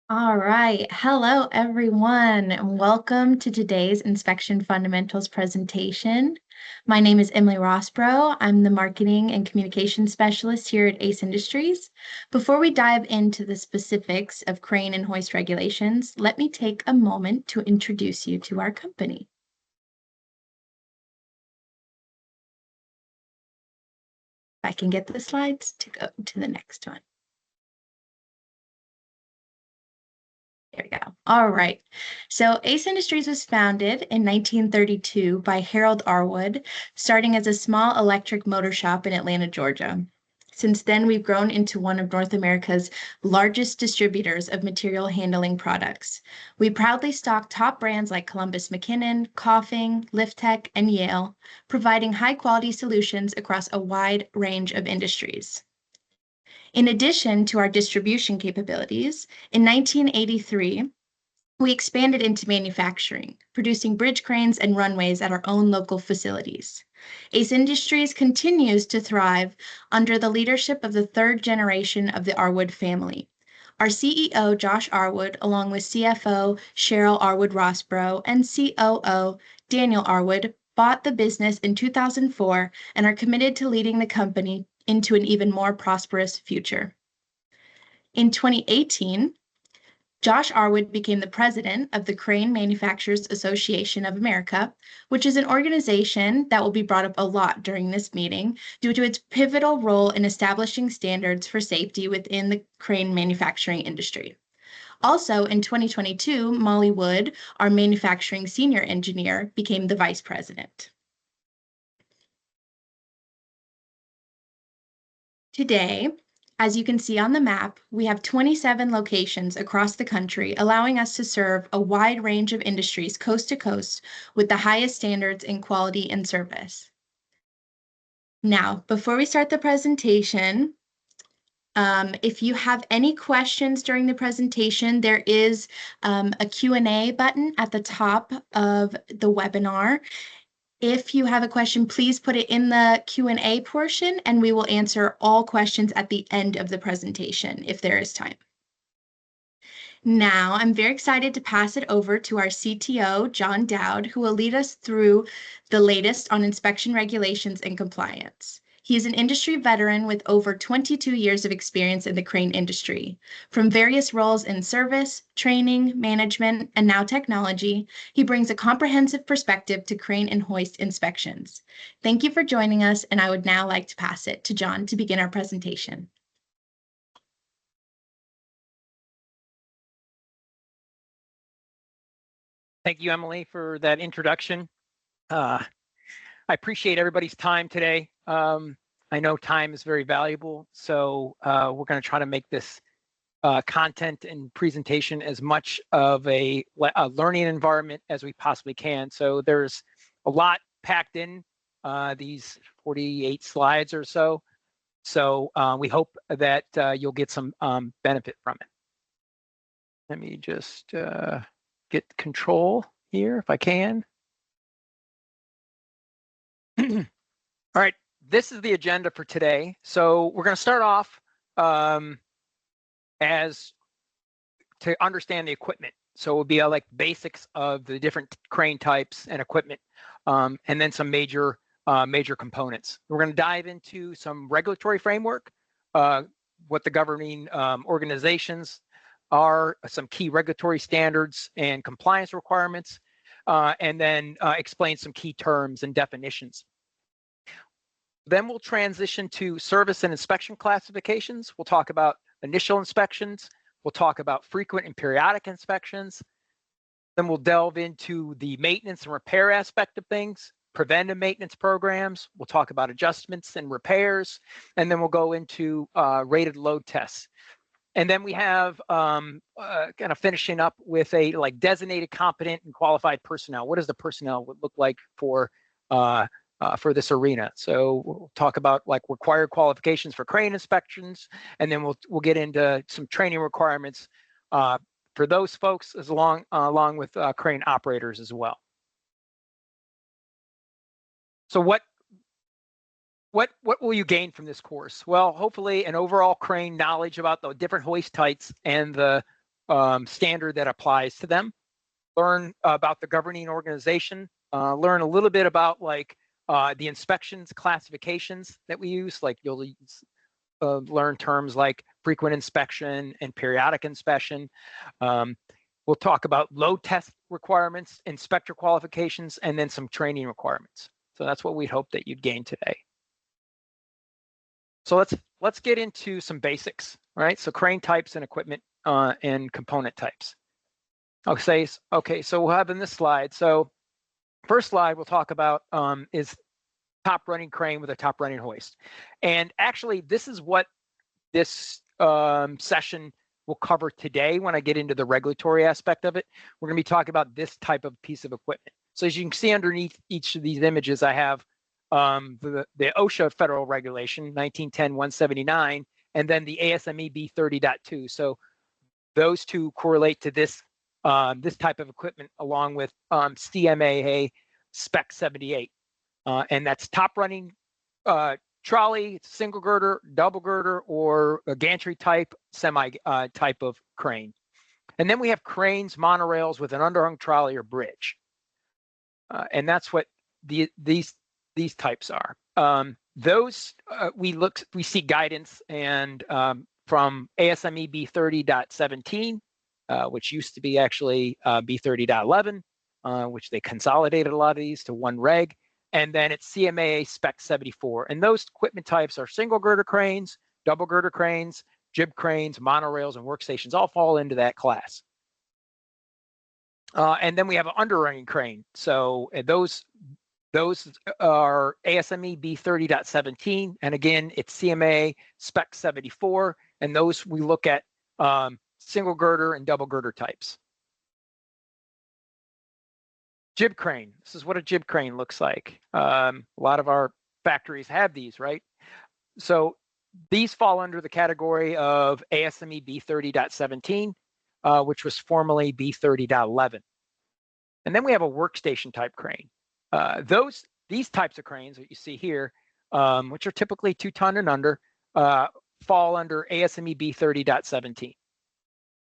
All right. Hello, everyone, and welcome to today's Inspection Fundamentals presentation. My name is Emily Rossbro. I'm the Marketing and Communication Specialist here at ACE Industries. Before we dive into the specifics of crane and hoist regulations, let me take a moment to introduce you to our company. If I can get the slides to go to the next one. There we go. All right. So Ace Industries was founded in 1932 by Harold Arwood, starting as a small electric motor shop in Atlanta, Georgia. Since then, we've grown into one of North America's largest distributors of material handling products. We proudly stock top brands like Columbus McKinnon, Coughing, Liftech, and Yale, providing high-quality solutions across a wide range of industries. In addition to our distribution capabilities, in 1983, we expanded into manufacturing, producing bridge cranes and runways at our own local facilities. ACE Industries continues to thrive under the leadership of the third generation of the Arwood family. Our CEO, Josh Arwood, along with CFO Cheryl Arwood Rossbro and COO Daniel Arwood, bought the business in 2004 and are committed to leading the company into an even more prosperous future. In 2018, Josh Arwood became the president of the Crane Manufacturers Association of America, which is an organization that will be brought up a lot during this meeting due to its pivotal role in establishing standards for safety within the crane manufacturing industry. Also, in 2022, Molly Wood, our manufacturing senior engineer, became the vice president. Today, as you can see on the map, we have 27 locations across the country, allowing us to serve a wide range of industries coast to coast with the highest standards in quality and service. Now, before we start the presentation, if you have any questions during the presentation, there is a Q&A button at the top of the webinar. If you have a question, please put it in the Q&A portion, and we will answer all questions at the end of the presentation if there is time. Now, I'm very excited to pass it over to our CTO, John Dowd, who will lead us through the latest on inspection regulations and compliance. He is an industry veteran with over 22 years of experience in the crane industry. From various roles in service, training, management, and now technology, he brings a comprehensive perspective to crane and hoist inspections. Thank you for joining us, and I would now like to pass it to John to begin our presentation. Thank you, Emily, for that introduction. I appreciate everybody's time today. I know time is very valuable, so we're going to try to make this content and presentation as much of a learning environment as we possibly can. So there's a lot packed in these 48 slides or so. So we hope that you'll get some benefit from it. Let me just get control here if I can. All right, this is the agenda for today. So we're going to start off as to understand the equipment. So it will be like basics of the different crane types and equipment, and then some major components. We're going to dive into some regulatory framework, what the governing organizations are, some key regulatory standards and compliance requirements, and then explain some key terms and definitions. Then we'll transition to service and inspection classifications. We'll talk about initial inspections. We'll talk about frequent and periodic inspections. Then we'll delve into the maintenance and repair aspect of things, preventive maintenance programs. We'll talk about adjustments and repairs, and then we'll go into rated load tests. And then we have kind of finishing up with a designated, competent, and qualified personnel. What does the personnel look like for this arena? So we'll talk about required qualifications for crane inspections, and then we'll get into some training requirements for those folks, along with crane operators as well. So what will you gain from this course? Well, hopefully an overall crane knowledge about the different hoist types and the standard that applies to them. Learn about the governing organization. Learn a little bit about like the inspections classifications that we use. Like you'll learn terms like frequent inspection and periodic inspection. We'll talk about load test requirements, inspector qualifications, and then some training requirements. So that's what we'd hope that you'd gain today. So let's get into some basics, right? So crane types and equipment and component types. Okay, so we'll have in this slide. So first slide we'll talk about is top running crane with a top running hoist. And actually, this is what this session will cover today when I get into the regulatory aspect of it. We're going to be talking about this type of piece of equipment. So as you can see underneath each of these images, I have the OSHA federal regulation, 1910-179, and then the ASME B30.2. So those two correlate to this this type of equipment along with CMAA Spec 78. And that's top running trolley, single girder, double girder, or a gantry type, semi type of crane. And then we have cranes, monorails with an underhung trolley or bridge. And that's what these types are. Those we see guidance and from ASME B30.17, which used to be actually B30.11, which they consolidated a lot of these to one reg. And then it's CMAA Spec 74. And those equipment types are single girder cranes, double girder cranes, jib cranes, monorails, and workstations all fall into that class. And then we have an underrunning crane. So those are ASME B30.17. And again, it's CMA Spec 74. And those we look at single girder and double girder types. Jib crane. This is what a jib crane looks like. A lot of our factories have these, right? So these fall under the category of ASME B30.17, which was formerly B30.11. And then we have a workstation type crane. These types of cranes that you see here, which are typically 2 ton and under, fall under ASME B30.17.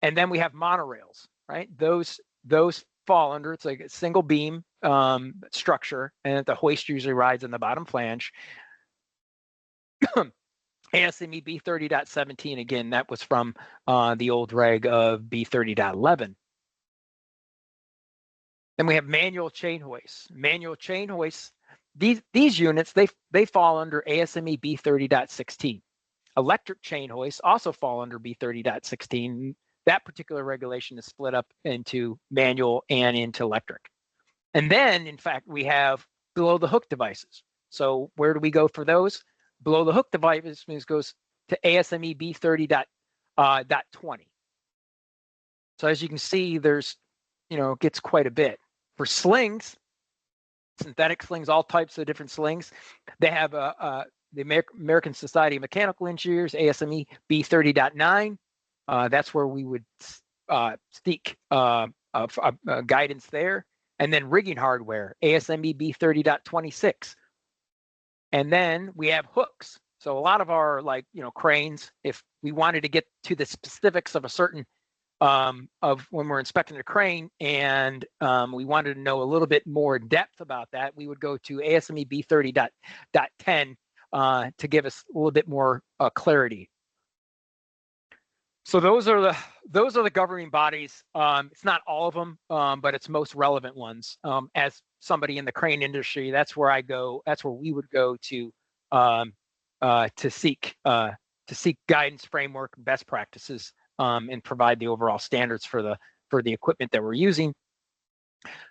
And then we have monorails, right? Those fall under, it's like a single beam structure, and the hoist usually rides in the bottom flange. ASME B30.17, again, that was from the old reg of B30.11. Then we have manual chain hoists. Manual chain hoists, these units, they fall under ASME B30.16. Electric chain hoists also fall under B30.16. That particular regulation is split up into manual and into electric. And then, in fact, we have below the hook devices. So where do we go for those? Below the hook devices goes to ASME B30.20. So as you can see, there's, it gets quite a bit. For slings, synthetic slings, all types of different slings, they have the American Society of Mechanical Engineers, ASME B30.9. That's where we would seek guidance there. And then rigging hardware, ASME B30.26. And then we have hooks. So a lot of our cranes, if we wanted to get to the specifics of a certain of when we're inspecting a crane and we wanted to know a little bit more depth about that, we would go to ASME B30.10 to give us a little bit more clarity. So those are the governing bodies. It's not all of them, but it's most relevant ones. As somebody in the crane industry, that's where I go. That's where we would go to seek guidance, framework, best practices, and provide the overall standards for the equipment that we're using.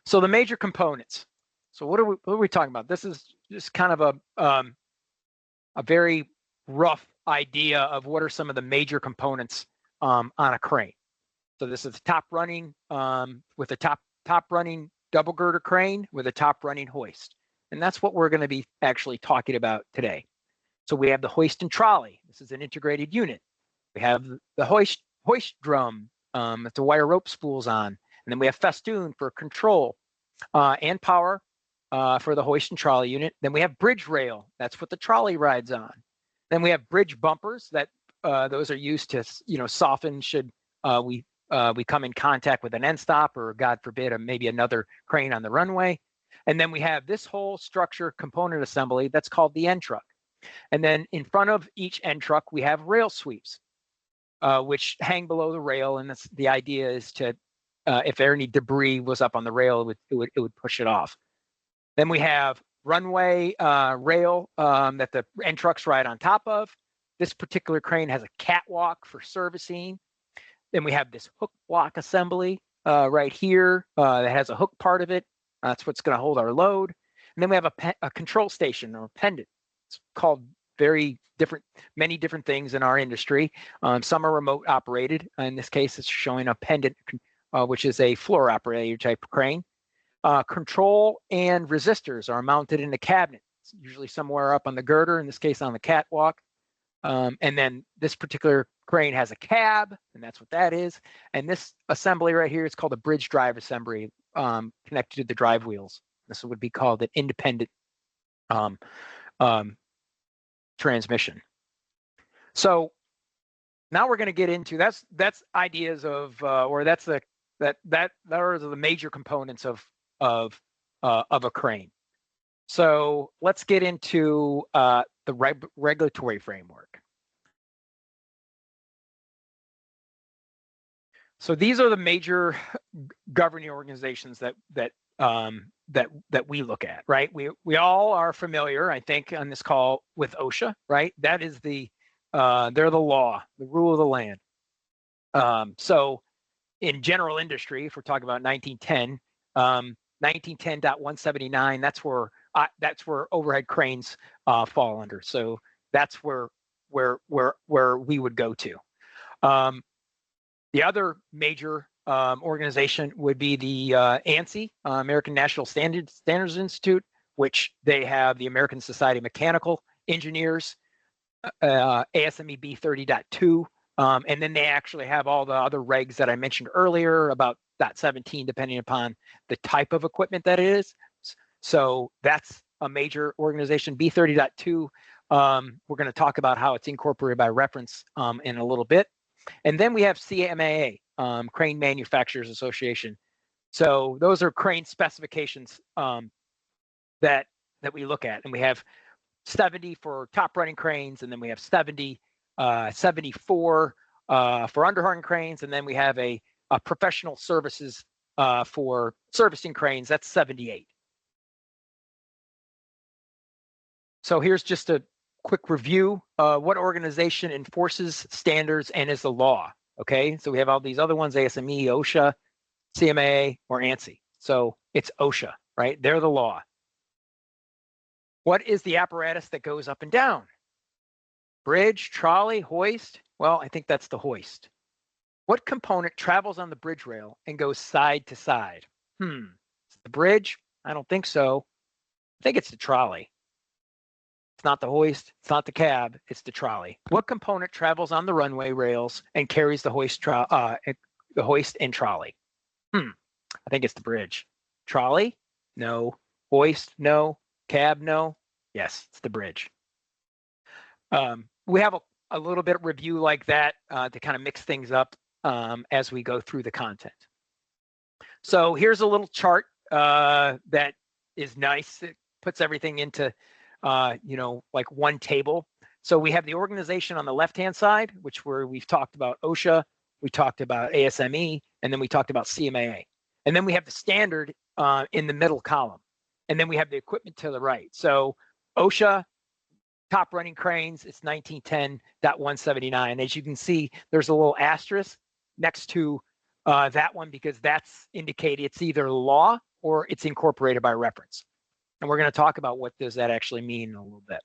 So the major components. So what are we talking about? This is just kind of a very rough idea of what are some of the major components on a crane. So this is the top running with a top running double girder crane with a top running hoist. And that's what we're going to be actually talking about today. So we have the hoist and trolley. This is an integrated unit. We have the hoist drum with the wire rope spools on. And then we have festoon for control and power for the hoist and trolley unit. Then we have bridge rail. That's what the trolley rides on. Then we have bridge bumpers that those are used to, soften should we we come in contact with an end stop or, God forbid, maybe another crane on the runway. And then we have this whole structure component assembly that's called the end truck. And then in front of each end truck, we have rail sweeps, which hang below the rail. And that's the idea is to, if there any debris was up on the rail, it would push it off. Then we have runway rail that the end trucks ride on top of. This particular crane has a catwalk for servicing. Then we have this hook block assembly right here that has a hook part of it. That's what's going to hold our load. And then we have a control station or pendant. It's called many different things in our industry. Some are remote operated. In this case, it's showing a pendant, which is a floor operated type of crane. Control and resistors are mounted in the cabinet, it's usually somewhere up on the girder, in this case on the catwalk. And then this particular crane has a cab, and that's what that is. And this assembly right here is called a bridge drive assembly, connected to the drive wheels. This would be called an independent transmission. So now we're going to get into that's ideas of or that's those are the major components of a crane. So let's get into the regulatory framework. So these are the major governing organizations that we look at, right? We all are familiar, I think, on this call with OSHA, right? That is they're the law, the rule of the land. So in general industry, if we're talking about 1910, 1910.179, that's where overhead cranes fall under. So that's where we would go to. The other major organization would be the ANSI, American National Standards Institute, which they have the American Society of Mechanical Engineers, ASME B30.2, and then they actually have all the other regs that I mentioned earlier about .17, depending upon the type of equipment that it is. So that's a major organization. B30.2, we're going to talk about how it's incorporated by reference in a little bit. And then we have CMAA, Crane Manufacturers Association. So those are crane specifications that we look at. And we have 70 for top running cranes, and then we have 74 for underhung cranes, and then we have a professional services for servicing cranes. That's 78. So here's just a quick review. What organization enforces standards and is the law? Okay, so we have all these other ones: ASME, OSHA, CMA, or ANSI. So it's OSHA, right? They're the law. What is the apparatus that goes up and down? Bridge, trolley, hoist? Well, I think that's the hoist. What component travels on the bridge rail and goes side to side? It's the bridge? I don't think so. I think it's the trolley. It's not the hoist, it's not the cab, it's the trolley. What component travels on the runway rails and carries the hoist and trolley? I think it's the bridge. Trolley? No. Hoist? No. Cab? No. Yes, it's the bridge. We have a little bit of review like that to kind of mix things up as we go through the content. So here's a little chart that is nice. It puts everything into like one table. So we have the organization on the left-hand side, where we've talked about OSHA, we talked about ASME, and then we talked about CMAA. And then we have the standard in the middle column. And then we have the equipment to the right. So OSHA, top running cranes, it's 1910.179. As you can see, there's a little asterisk next to that one because that's indicated it's either law or it's incorporated by reference. And we're going to talk about what does that actually mean in a little bit.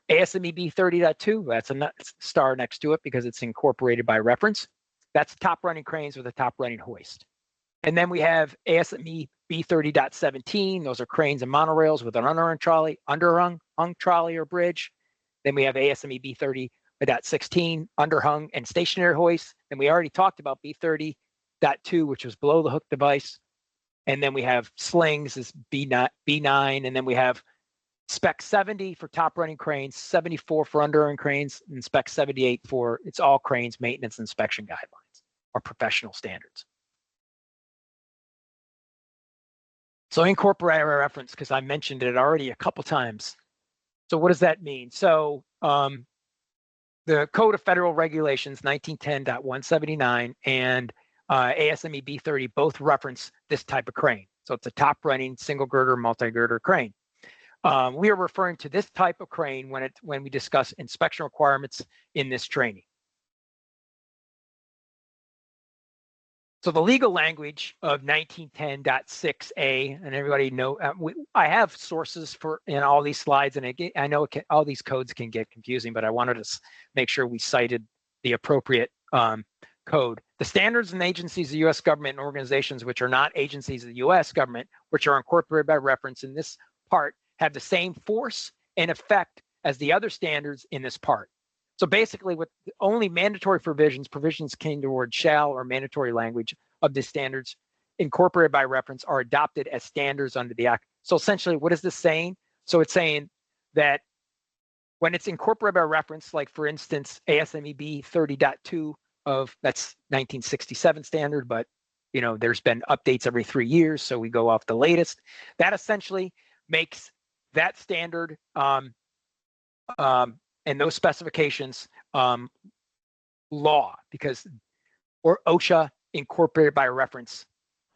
ASME B30.2, that's a star next to it because it's incorporated by reference. That's top running cranes with a top running hoist. And then we have ASME B30.17. Those are cranes and monorails with an underhung trolley or bridge. Then we have ASME B30.16, underhung and stationary hoist. And we already talked about B30.2, which was below the hook device. And then we have slings is B9, and then we have spec 70 for top running cranes, 74 for underhung cranes, and spec 78 for it's all cranes maintenance inspection guidelines. or professional standards. So incorporate by reference, because I mentioned it already a couple times. So what does that mean? So the Code of Federal Regulations 1910.179 and ASME B30 both reference this type of crane. So it's a top running single girder, multi-girder crane. We are referring to this type of crane when we discuss inspection requirements in this training. So the legal language of 1910.6A, and everybody know, I have sources for in all these slides, and I know all these codes can get confusing, but I wanted to make sure we cited the appropriate code. The standards and agencies of the U.S. government and organizations which are not agencies of the U.S. government, which are incorporated by reference in this part, have the same force and effect as the other standards in this part. So basically, with only mandatory provisions came toward shall or mandatory language of the standards incorporated by reference are adopted as standards under the act. So essentially, what is this saying? So it's saying that when it's incorporated by reference, like for instance, ASME 30.2 of that's 1967 standard, but you know there's been updates every 3 years, so we go off the latest. That essentially makes that standard and those specifications law, because or OSHA incorporated by reference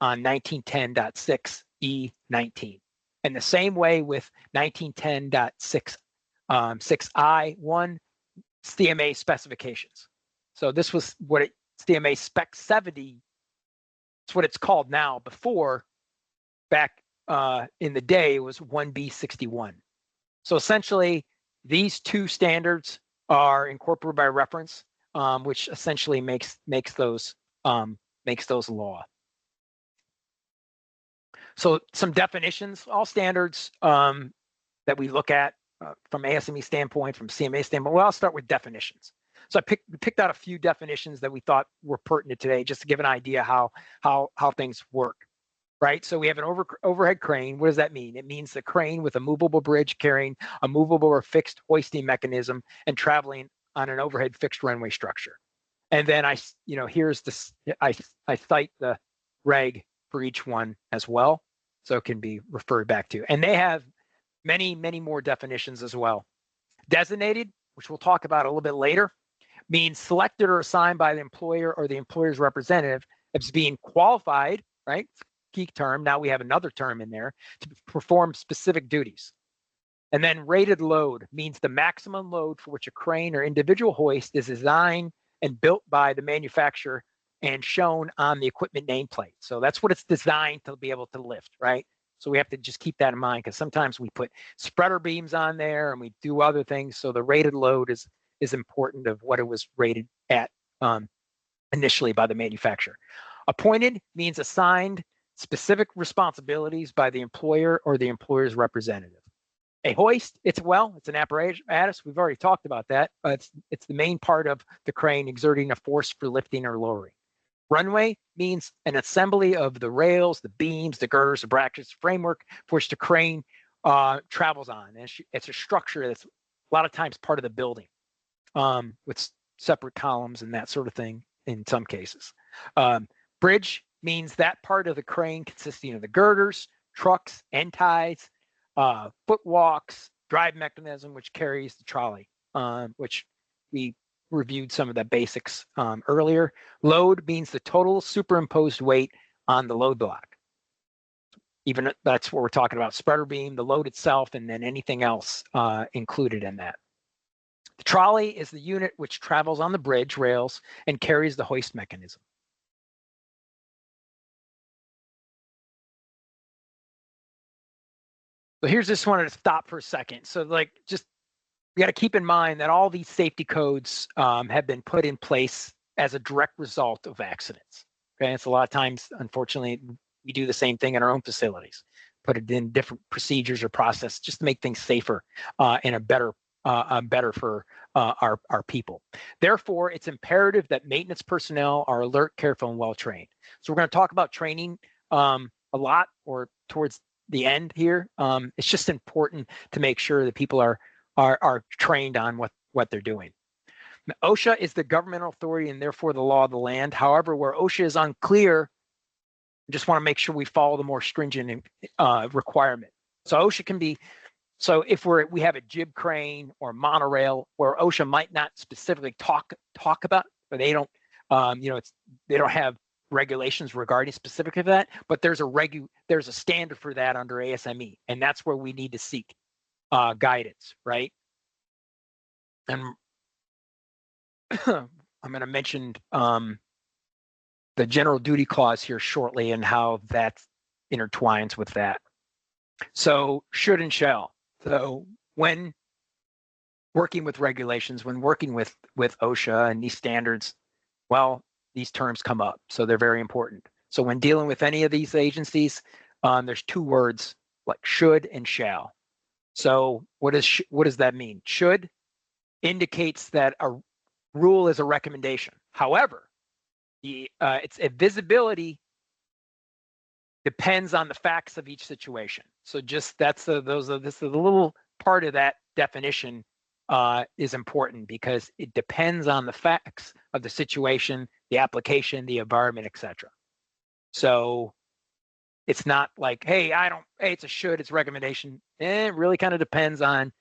on 1910.6 E19. And the same way with 1910.6 6I1 CMA specifications. So this was what CMA Spec 70, it's what it's called now. Before, back in the day, it was 1B61. So essentially, these two standards are incorporated by reference, which essentially makes those law. So some definitions, all standards that we look at from ASME standpoint, from CMA standpoint. Well, I'll start with definitions. So I picked out a few definitions that we thought were pertinent today, just to give an idea how things work. Right, so we have an overhead crane. What does that mean? It means the crane with a movable bridge carrying a movable or fixed hoisting mechanism and traveling on an overhead fixed runway structure. And then here's this. I cite the reg for each one as well, so it can be referred back to. And they have many more definitions as well. Designated, which we'll talk about a little bit later, means selected or assigned by the employer or the employer's representative as being qualified. Right. Key term. Now we have another term in there to perform specific duties. And then rated load means the maximum load for which a crane or individual hoist is designed and built by the manufacturer and shown on the equipment nameplate. So that's what it's designed to be able to lift, right? So we have to just keep that in mind, because sometimes we put spreader beams on there and we do other things. So the rated load is important of what it was rated at initially by the manufacturer. Appointed means assigned specific responsibilities by the employer or the employer's representative. A hoist, it's an apparatus. We've already talked about that. It's the main part of the crane exerting a force for lifting or lowering. Runway means an assembly of the rails, the beams, the girders, the brackets, framework for which the crane travels on. And it's a structure that's a lot of times part of the building with separate columns and that sort of thing in some cases. Bridge means that part of the crane consisting of the girders, trucks, end ties, footwalks, drive mechanism, which carries the trolley, which we reviewed some of the basics earlier. Load means the total superimposed weight on the load block. Even that's what we're talking about, spreader beam, the load itself, and then anything else included in that. The trolley is the unit which travels on the bridge rails and carries the hoist mechanism. So here's just wanted to stop for a second. So we got to keep in mind that all these safety codes have been put in place as a direct result of accidents. Okay, it's a lot of times, unfortunately, we do the same thing in our own facilities, put it in different procedures or process just to make things safer and better for our people. Therefore, it's imperative that maintenance personnel are alert, careful, and well trained. So we're going to talk about training a lot, or towards the end here. It's just important to make sure that people are trained on what they're doing. OSHA is the governmental authority and therefore the law of the land. However, where OSHA is unclear, I just want to make sure we follow the more stringent requirement. So OSHA can be, so if we have a jib crane or monorail where OSHA might not specifically talk about, or they don't, they don't have regulations regarding specifically that, but there's a standard for that under ASME, and that's where we need to seek guidance, right? And I'm going to mention the general duty clause here shortly and how that intertwines with that. So should and shall. So when working with regulations, when working with OSHA and these standards, well, these terms come up. So they're very important. So when dealing with any of these agencies, there's two words like should and shall. So what does that mean? Should indicates that a rule is a recommendation. However, its visibility depends on the facts of each situation. So just this is a little part of that definition is important because it depends on the facts of the situation, the application, the environment, etc. So it's not like, hey, it's a should, it's a recommendation. It really kind of depends on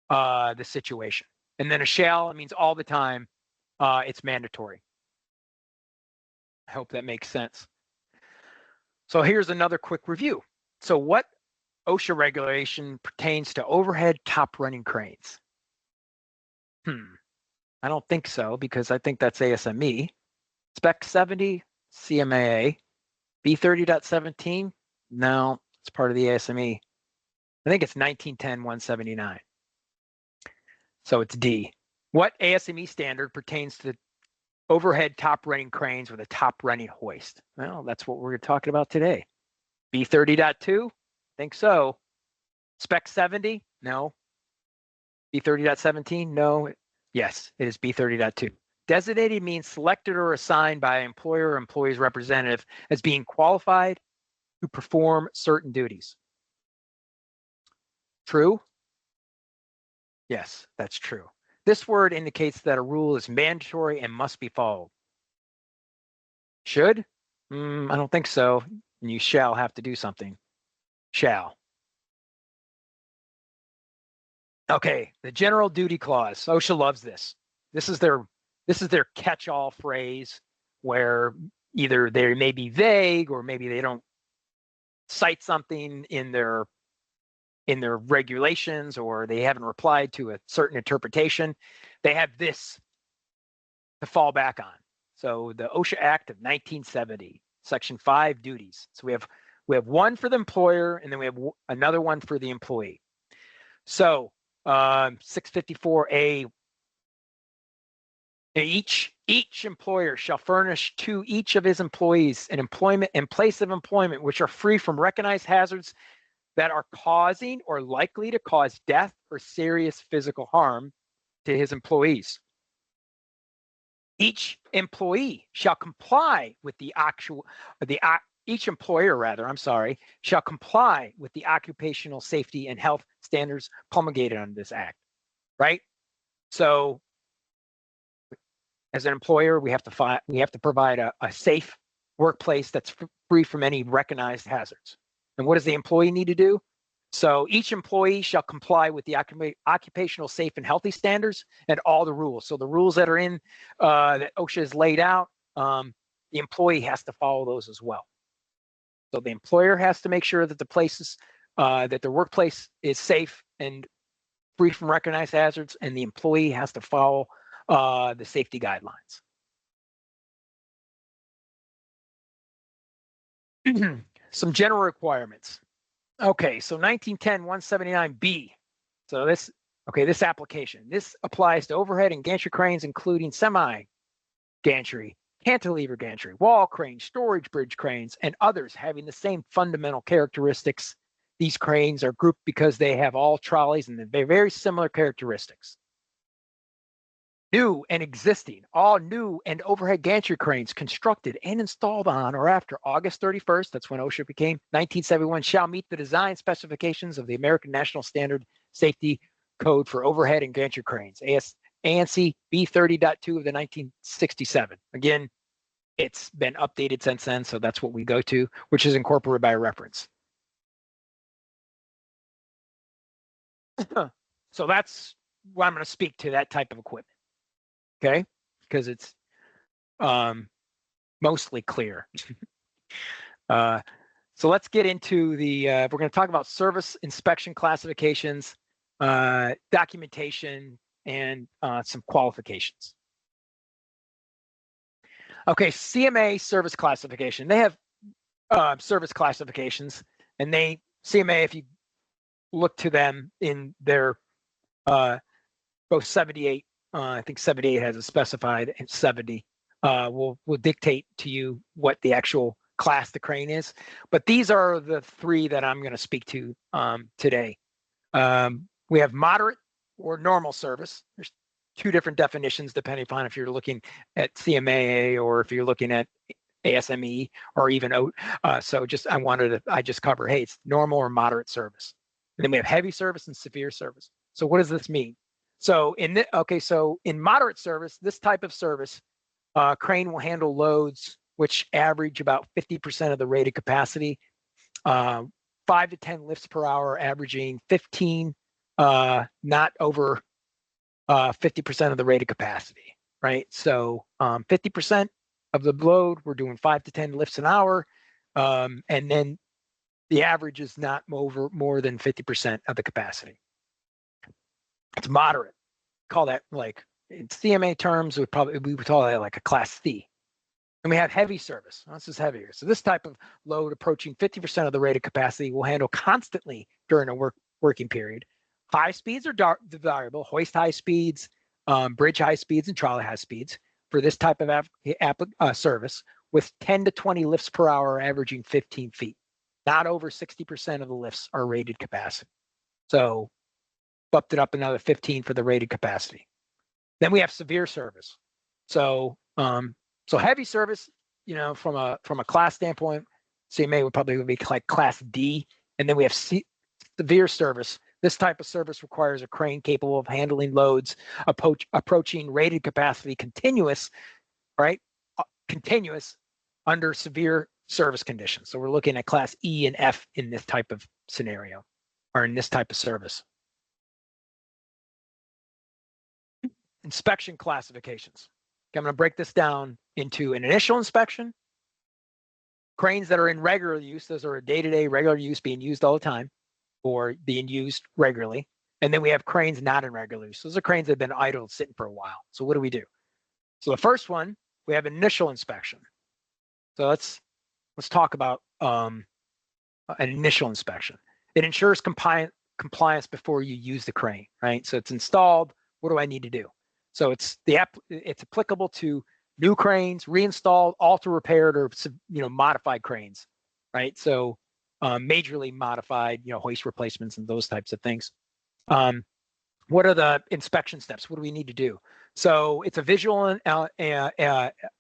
the situation. And then a shall, it means all the time, it's mandatory. I hope that makes sense. So here's another quick review. So what OSHA regulation pertains to overhead top running cranes? I don't think so, because I think that's ASME. Spec 70, CMAA. B30.17, no, it's part of the ASME. I think it's 1910-179. So it's D. What ASME standard pertains to overhead top running cranes with a top running hoist? Well, that's what we're talking about today. B30.2, think so. Spec 70, no. B30.17, no. Yes, it is B30.2. Designated means selected or assigned by an employer or employee's representative as being qualified to perform certain duties. True? Yes, that's true. This word indicates that a rule is mandatory and must be followed. Should? I don't think so. And you shall have to do something. Shall. Okay, the general duty clause. OSHA loves this. This is their catch-all phrase where either they may be vague or maybe they don't cite something in their regulations or they haven't replied to a certain interpretation. They have this to fall back on. So the OSHA Act of 1970, Section 5, duties. So we have one for the employer and then we have another one for the employee. So 654A, each employer shall furnish to each of his employees an employment and place of employment which are free from recognized hazards that are causing or likely to cause death or serious physical harm to his employees. Each employee shall comply with each employer shall comply with the occupational safety and health standards promulgated under this act, right? So as an employer, we have to provide a safe workplace that's free from any recognized hazards. And what does the employee need to do? So each employee shall comply with the occupational safe and healthy standards and all the rules. So the rules that are in that OSHA has laid out, the employee has to follow those as well. So the employer has to make sure that that the workplace is safe and free from recognized hazards, and the employee has to follow the safety guidelines. Some general requirements. Okay, so 1910-179B. So this application. This applies to overhead and gantry cranes, including semi-gantry, cantilever gantry, wall cranes, storage bridge cranes, and others having the same fundamental characteristics. These cranes are grouped because they have all trolleys and they're very similar characteristics. New and existing, all new and overhead gantry cranes constructed and installed on or after August 31st, that's when OSHA became 1971, shall meet the design specifications of the American National Standard Safety Code for Overhead and Gantry Cranes, ANSI B30.2 of the 1967. Again, it's been updated since then, so that's what we go to, which is incorporated by reference. So that's what I'm going to speak to, that type of equipment, okay? Because it's mostly clear. So let's get into the, we're going to talk about service inspection classifications, documentation, and some qualifications. Okay, CMA service classification. They have service classifications, and CMA, if you look to them in their both 78, I think 78 has a specified, and 70 will dictate to you what the actual class the crane is. But these are the three that I'm going to speak to today. We have moderate or normal service. There's two different definitions depending upon if you're looking at CMA or if you're looking at ASME or even OAT. So I just cover, hey, it's normal or moderate service. And then we have heavy service and severe service. So what does this mean? So in moderate service, this type of service, crane will handle loads which average about 50% of the rated capacity, 5 to 10 lifts per hour, averaging 15, not over 50% of the rated capacity, right? So 50% of the load, we're doing 5 to 10 lifts an hour, and then the average is not more than 50% of the capacity. It's moderate. Call that, like in CMA terms, we would call that like a class C. And we have heavy service. This is heavier. So this type of load approaching 50% of the rated capacity will handle constantly during a working period. High speeds are variable, hoist high speeds, bridge high speeds, and trolley high speeds for this type of service, with 10 to 20 lifts per hour averaging 15 feet. Not over 60% of the lifts are rated capacity. So bumped it up another 15 for the rated capacity. Then we have severe service. So heavy service, from a class standpoint, CMA would probably be like class D. And then we have severe service. This type of service requires a crane capable of handling loads approaching rated capacity continuous, right? Continuous under severe service conditions. So we're looking at class E and F in this type of scenario, or in this type of service. Inspection classifications. Okay, I'm going to break this down into an initial inspection, cranes that are in regular use, those are a day-to-day regular use, being used all the time or being used regularly. And then we have cranes not in regular use. Those are cranes that have been idle, sitting for a while. So what do we do? So the first one, we have initial inspection. So let's talk about an initial inspection. It ensures compliance before you use the crane, right? So it's installed. What do I need to do? So it's applicable to new cranes, reinstalled, alter repaired, or modified cranes, right? So majorly modified, hoist replacements and those types of things. What are the inspection steps? What do we need to do? So it's a visual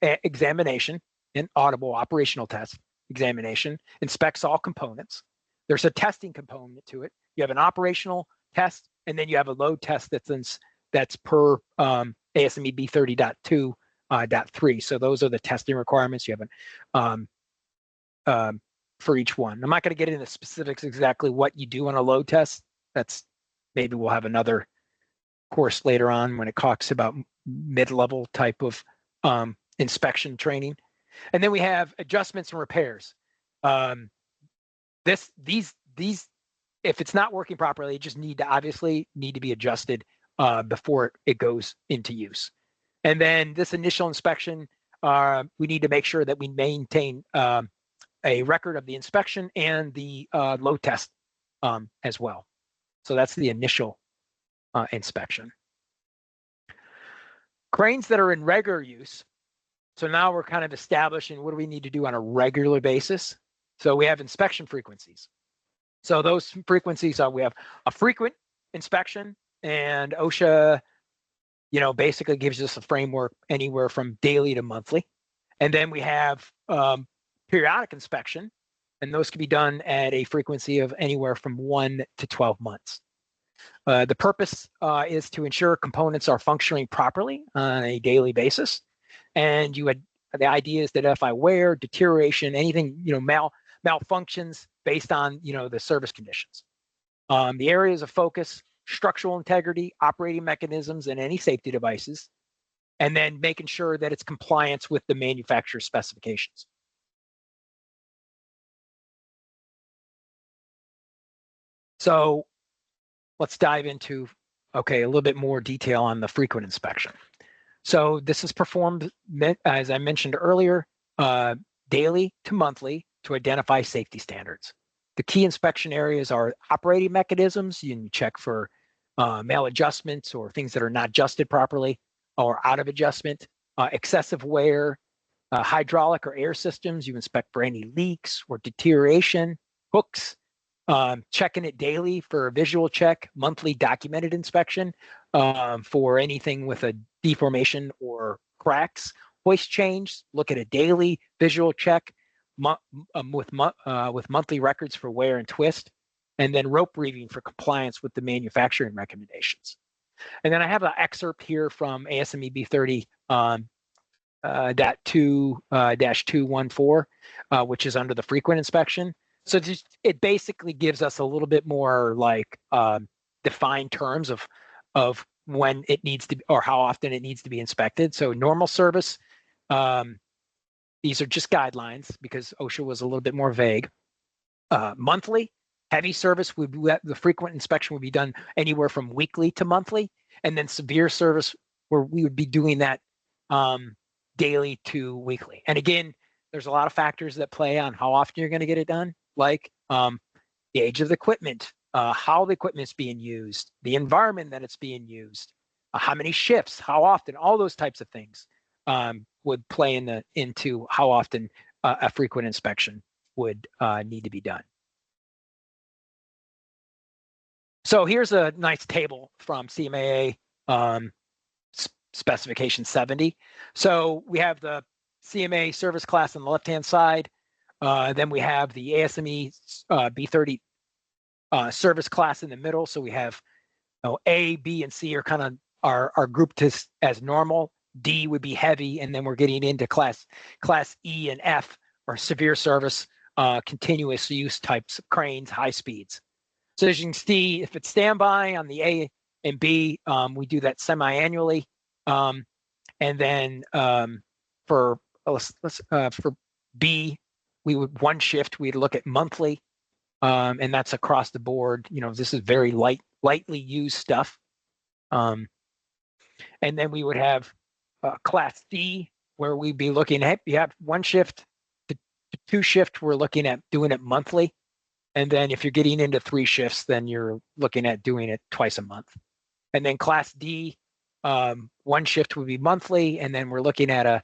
examination, an audible operational test examination, inspects all components. There's a testing component to it. You have an operational test, and then you have a load test that's per ASME B30.2.3. So those are the testing requirements. You have for each one. I'm not going to get into specifics exactly what you do on a load test. Maybe we'll have another course later on when it talks about mid-level type of inspection training. And then we have adjustments and repairs. These, if it's not working properly, it just need to be adjusted before it goes into use. And then this initial inspection, we need to make sure that we maintain a record of the inspection and the load test as well. So that's the initial inspection. Cranes that are in regular use. So now we're kind of establishing what do we need to do on a regular basis. So we have inspection frequencies. So those frequencies are, we have a frequent inspection, and OSHA, basically gives us a framework anywhere from daily to monthly. And then we have periodic inspection, and those can be done at a frequency of anywhere from 1 to 12 months. The purpose is to ensure components are functioning properly on a daily basis. And the idea is to identify wear, deterioration, anything, malfunctions based on, the service conditions. The areas of focus, structural integrity, operating mechanisms, and any safety devices, and then making sure that it's compliance with the manufacturer's specifications. So let's dive into, a little bit more detail on the frequent inspection. So this is performed, as I mentioned earlier, daily to monthly to identify safety standards. The key inspection areas are operating mechanisms. You can check for maladjustments or things that are not adjusted properly or out of adjustment, excessive wear, hydraulic or air systems. You inspect for any leaks or deterioration, hooks, checking it daily for a visual check, monthly documented inspection for anything with a deformation or cracks. Hoist change, look at a daily visual check with monthly records for wear and twist, and then rope reading for compliance with the manufacturing recommendations. And then I have an excerpt here from ASME B30 -214, which is under the frequent inspection. So it basically gives us a little bit more like defined terms of when it needs to be, or how often it needs to be inspected. So normal service, these are just guidelines because OSHA was a little bit more vague. Monthly, heavy service the frequent inspection would be done anywhere from weekly to monthly, and then severe service where we would be doing that daily to weekly. And again, there's a lot of factors that play on how often you're going to get it done, like the age of the equipment, how the equipment's being used, the environment that it's being used, how many shifts, how often, all those types of things would play into how often a frequent inspection would need to be done. So here's a nice table from CMAA specification 70. So we have the CMA service class on the left-hand side. Then we have the ASME B30 service class in the middle. So we have A, B, and C are kind of are grouped as normal. D would be heavy, and then we're getting into class E and F or severe service, continuous use types of cranes, high speeds. So as you can see, if it's standby on the A and B, we do that semi-annually. And then for B, we would one shift, we'd look at monthly, and that's across the board. This is very lightly used stuff. And then we would have class D, where we'd be looking at, you have one shift to two shift, we're looking at doing it monthly. And then if you're getting into three shifts, then you're looking at doing it twice a month. And then class D, one shift would be monthly, and then we're looking at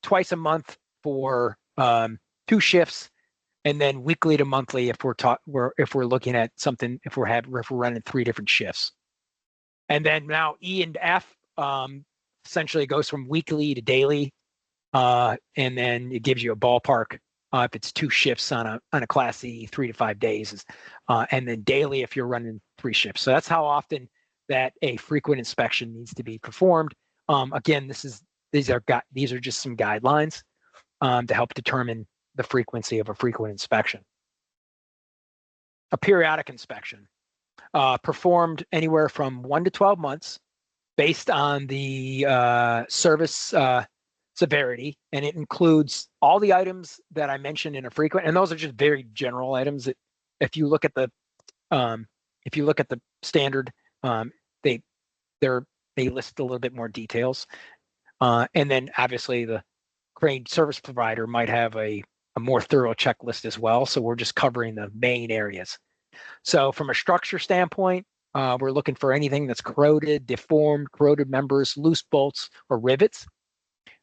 twice a month for two shifts, and then weekly to monthly if we're looking at something, if we're running three different shifts. And then now E and F essentially goes from weekly to daily, and then it gives you a ballpark if it's two shifts on a class E, 3 to 5 days, and then daily if you're running three shifts. So that's how often that a frequent inspection needs to be performed. Again, these are just some guidelines to help determine the frequency of a frequent inspection. A periodic inspection, performed anywhere from 1 to 12 months based on the service severity, and it includes all the items that I mentioned in a frequent, and those are just very general items that if you look at the standard, they list a little bit more details, and then obviously the crane service provider might have a more thorough checklist as well. So we're just covering the main areas. So from a structure standpoint, we're looking for anything that's corroded, deformed, corroded members, loose bolts or rivets.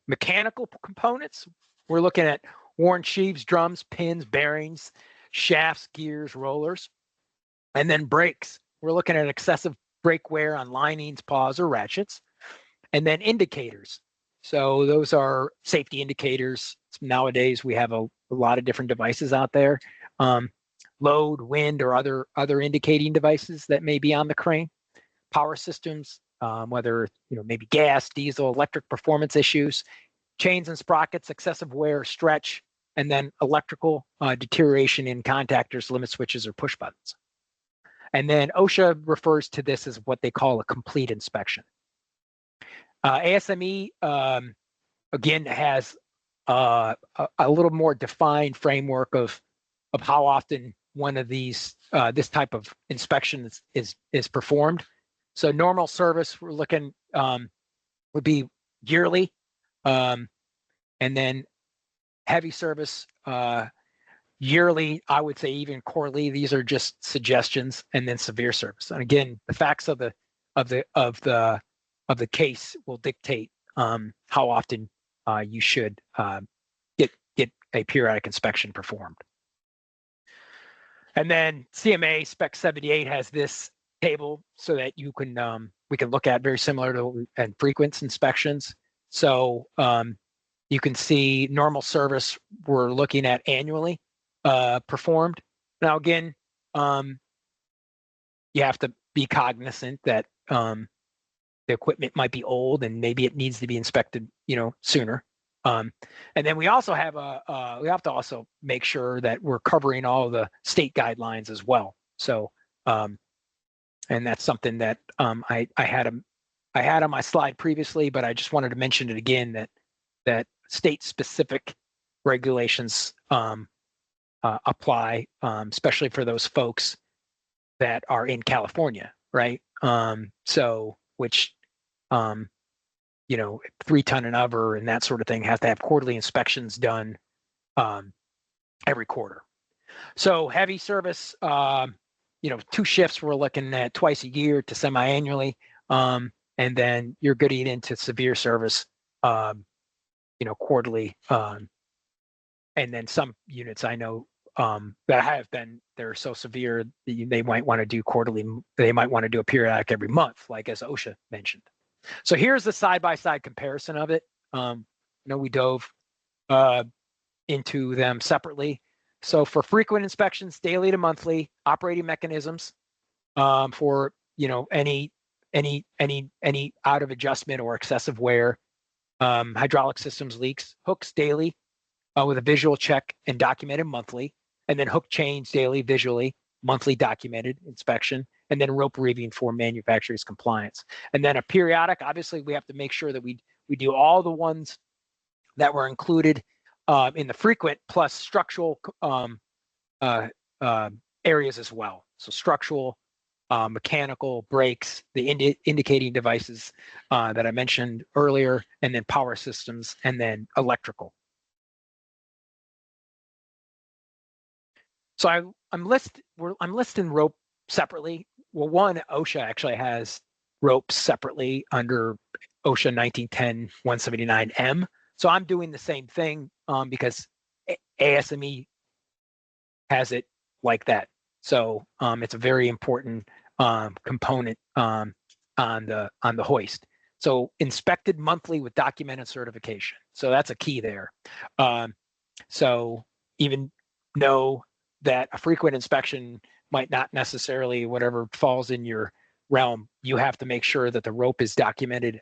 Mechanical components, we're looking at worn sheaves, drums, pins, bearings, shafts, gears, rollers. And then brakes, we're looking at excessive brake wear on linings, paws, or ratchets. And then indicators. So those are safety indicators. Nowadays, we have a lot of different devices out there. load, wind, or other indicating devices that may be on the crane. Power systems, whether maybe gas, diesel, electric performance issues, chains and sprockets, excessive wear, stretch, and then electrical deterioration in contactors, limit switches, or push buttons. And then OSHA refers to this as what they call a complete inspection. ASME, again, has a little more defined framework of how often one of these this type of inspection is performed. So normal service we're looking would be yearly, and then heavy service yearly. I would say even quarterly. These are just suggestions, and then severe service. And again, the facts of the case will dictate how often you should get a periodic inspection performed. And then CMA Spec 78 has this table so that you can we can look at very similar to and frequent inspections. So you can see normal service we're looking at annually performed. Now again, you have to be cognizant that the equipment might be old and maybe it needs to be inspected, sooner. And then we also have we have to also make sure that we're covering all the state guidelines as well. So, and that's something that I had on my slide previously, but I just wanted to mention it again that state-specific regulations apply, especially for those folks that are in California, right? So, which 3-ton and over and that sort of thing have to have quarterly inspections done every quarter. So heavy service, 2 shifts we're looking at twice a year to semi-annually, and then you're getting into severe service, quarterly, and then some units I know that have been, they're so severe that they might want to do quarterly. They might want to do a periodic every month, like as OSHA mentioned. So here's the side-by-side comparison of it. We dove into them separately. So for frequent inspections, daily to monthly, operating mechanisms for any out of adjustment or excessive wear, hydraulic systems leaks, hooks daily with a visual check and documented monthly, and then hook chains daily, visually, monthly documented inspection, and then rope reeving for manufacturer's compliance. And then a periodic, obviously we have to make sure that we do all the ones that were included in the frequent plus structural areas as well. So structural, mechanical, brakes, the indicating devices that I mentioned earlier, and then power systems, and then electrical. So I'm listing rope separately. Well, one, OSHA actually has ropes separately under OSHA 1910-179M. So I'm doing the same thing because ASME has it like that. So it's a very important component on the hoist. So inspected monthly with documented certification. So that's a key there. So even know that a frequent inspection might not necessarily, whatever falls in your realm, you have to make sure that the rope is documented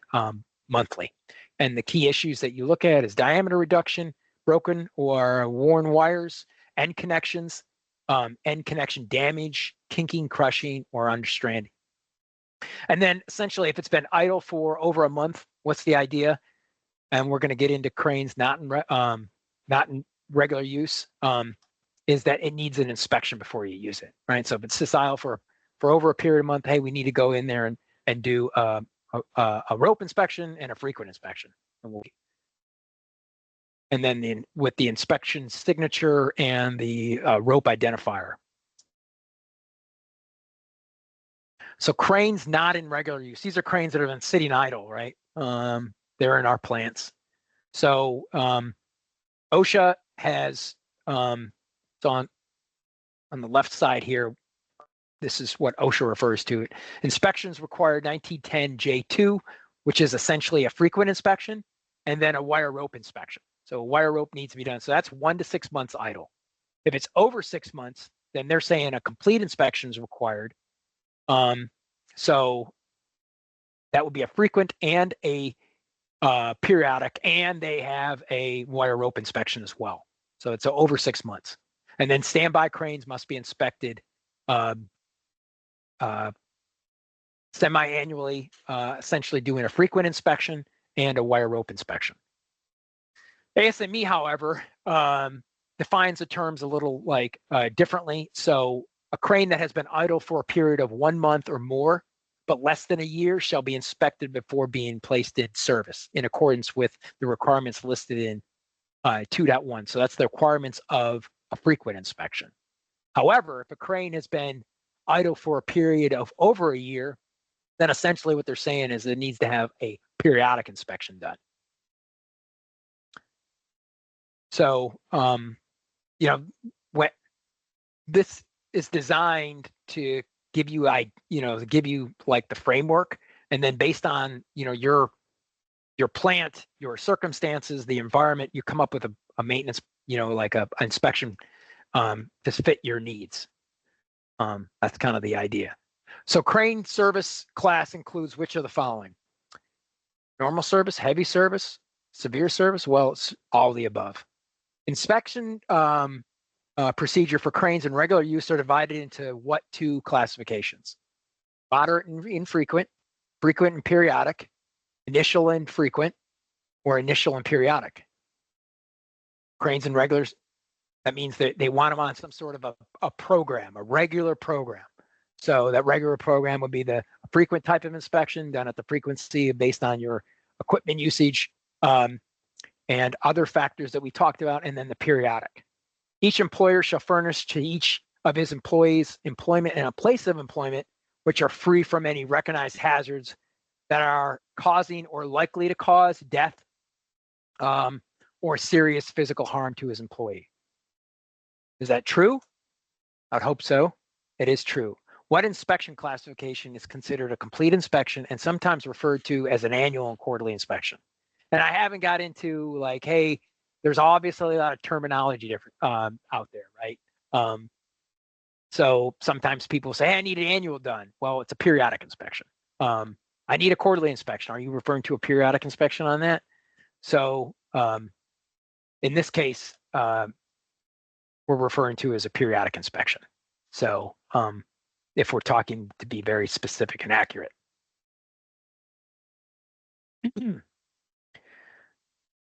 monthly. And the key issues that you look at is diameter reduction, broken or worn wires, end connections, end connection damage, kinking, crushing, or understranding. And then essentially, if it's been idle for over a month, what's the idea? And we're going to get into cranes not in regular use, is that it needs an inspection before you use it, right? So if it's idle for over a period of month, hey, we need to go in there and do a rope inspection and a frequent inspection. And then with the inspection signature and the rope identifier. So cranes not in regular use. These are cranes that have been sitting idle, right? They're in our plants. So OSHA has, so on the left side here, this is what OSHA refers to. Inspections required 1910 J2, which is essentially a frequent inspection, and then a wire rope inspection. So a wire rope needs to be done. So that's 1 to 6 months idle. If it's over 6 months, then they're saying a complete inspection is required. So that would be a frequent and a periodic, and they have a wire rope inspection as well. So it's over 6 months. And then standby cranes must be inspected semi-annually, essentially doing a frequent inspection and a wire rope inspection. ASME, however, defines the terms a little differently. So a crane that has been idle for a period of 1 month or more, but less than a year, shall be inspected before being placed in service in accordance with the requirements listed in 2.1. So that's the requirements of a frequent inspection. However, if a crane has been idle for a period of over a year, then essentially what they're saying is it needs to have a periodic inspection done. So, what this is designed to give you, like the framework, and then based on, your plant, your circumstances, the environment, you come up with a maintenance, like a inspection to fit your needs. That's kind of the idea. So crane service class includes which of the following? Normal service, heavy service, severe service? Well, it's all the above. Inspection procedure for cranes in regular use are divided into what two classifications? Moderate and infrequent, frequent and periodic, initial and frequent, or initial and periodic. Cranes and regulars, that means that they want them on some sort of a program, a regular program. So that regular program would be the frequent type of inspection done at the frequency based on your equipment usage and other factors that we talked about, and then the periodic. Each employer shall furnish to each of his employees employment and a place of employment which are free from any recognized hazards that are causing or likely to cause death or serious physical harm to his employee. Is that true? I'd hope so. It is true. What inspection classification is considered a complete inspection and sometimes referred to as an annual and quarterly inspection? And I haven't got into like, hey, there's obviously a lot of terminology different out there, right? So sometimes people say, hey, I need an annual done. Well, it's a periodic inspection. I need a quarterly inspection. Are you referring to a periodic inspection on that? So in this case, we're referring to as a periodic inspection. So if we're talking to be very specific and accurate.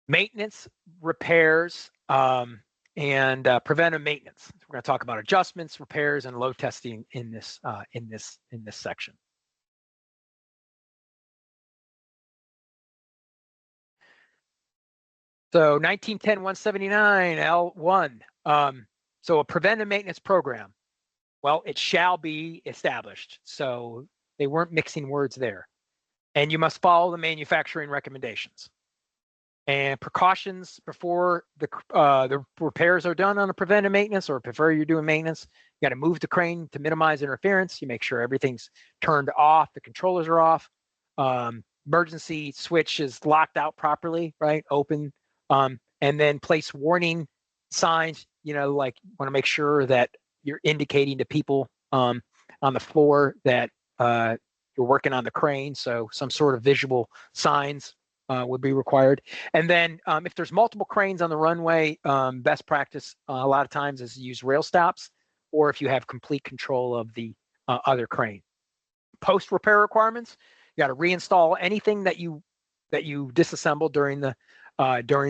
Maintenance, repairs, and preventive maintenance. We're going to talk about adjustments, repairs, and load testing in this section. So 1910-179 L1. So a preventive maintenance program. Well, it shall be established. So they weren't mixing words there. And you must follow the manufacturing recommendations. And precautions before the repairs are done on a preventive maintenance, or before you're doing maintenance, you got to move the crane to minimize interference. You make sure everything's turned off, the controllers are off, emergency switch is locked out properly, right? Open, and then place warning signs. Like want to make sure that you're indicating to people on the floor that you're working on the crane. So some sort of visual signs would be required. And then if there's multiple cranes on the runway, best practice a lot of times is to use rail stops, or if you have complete control of the other crane. Post repair requirements, you got to reinstall anything that you disassemble during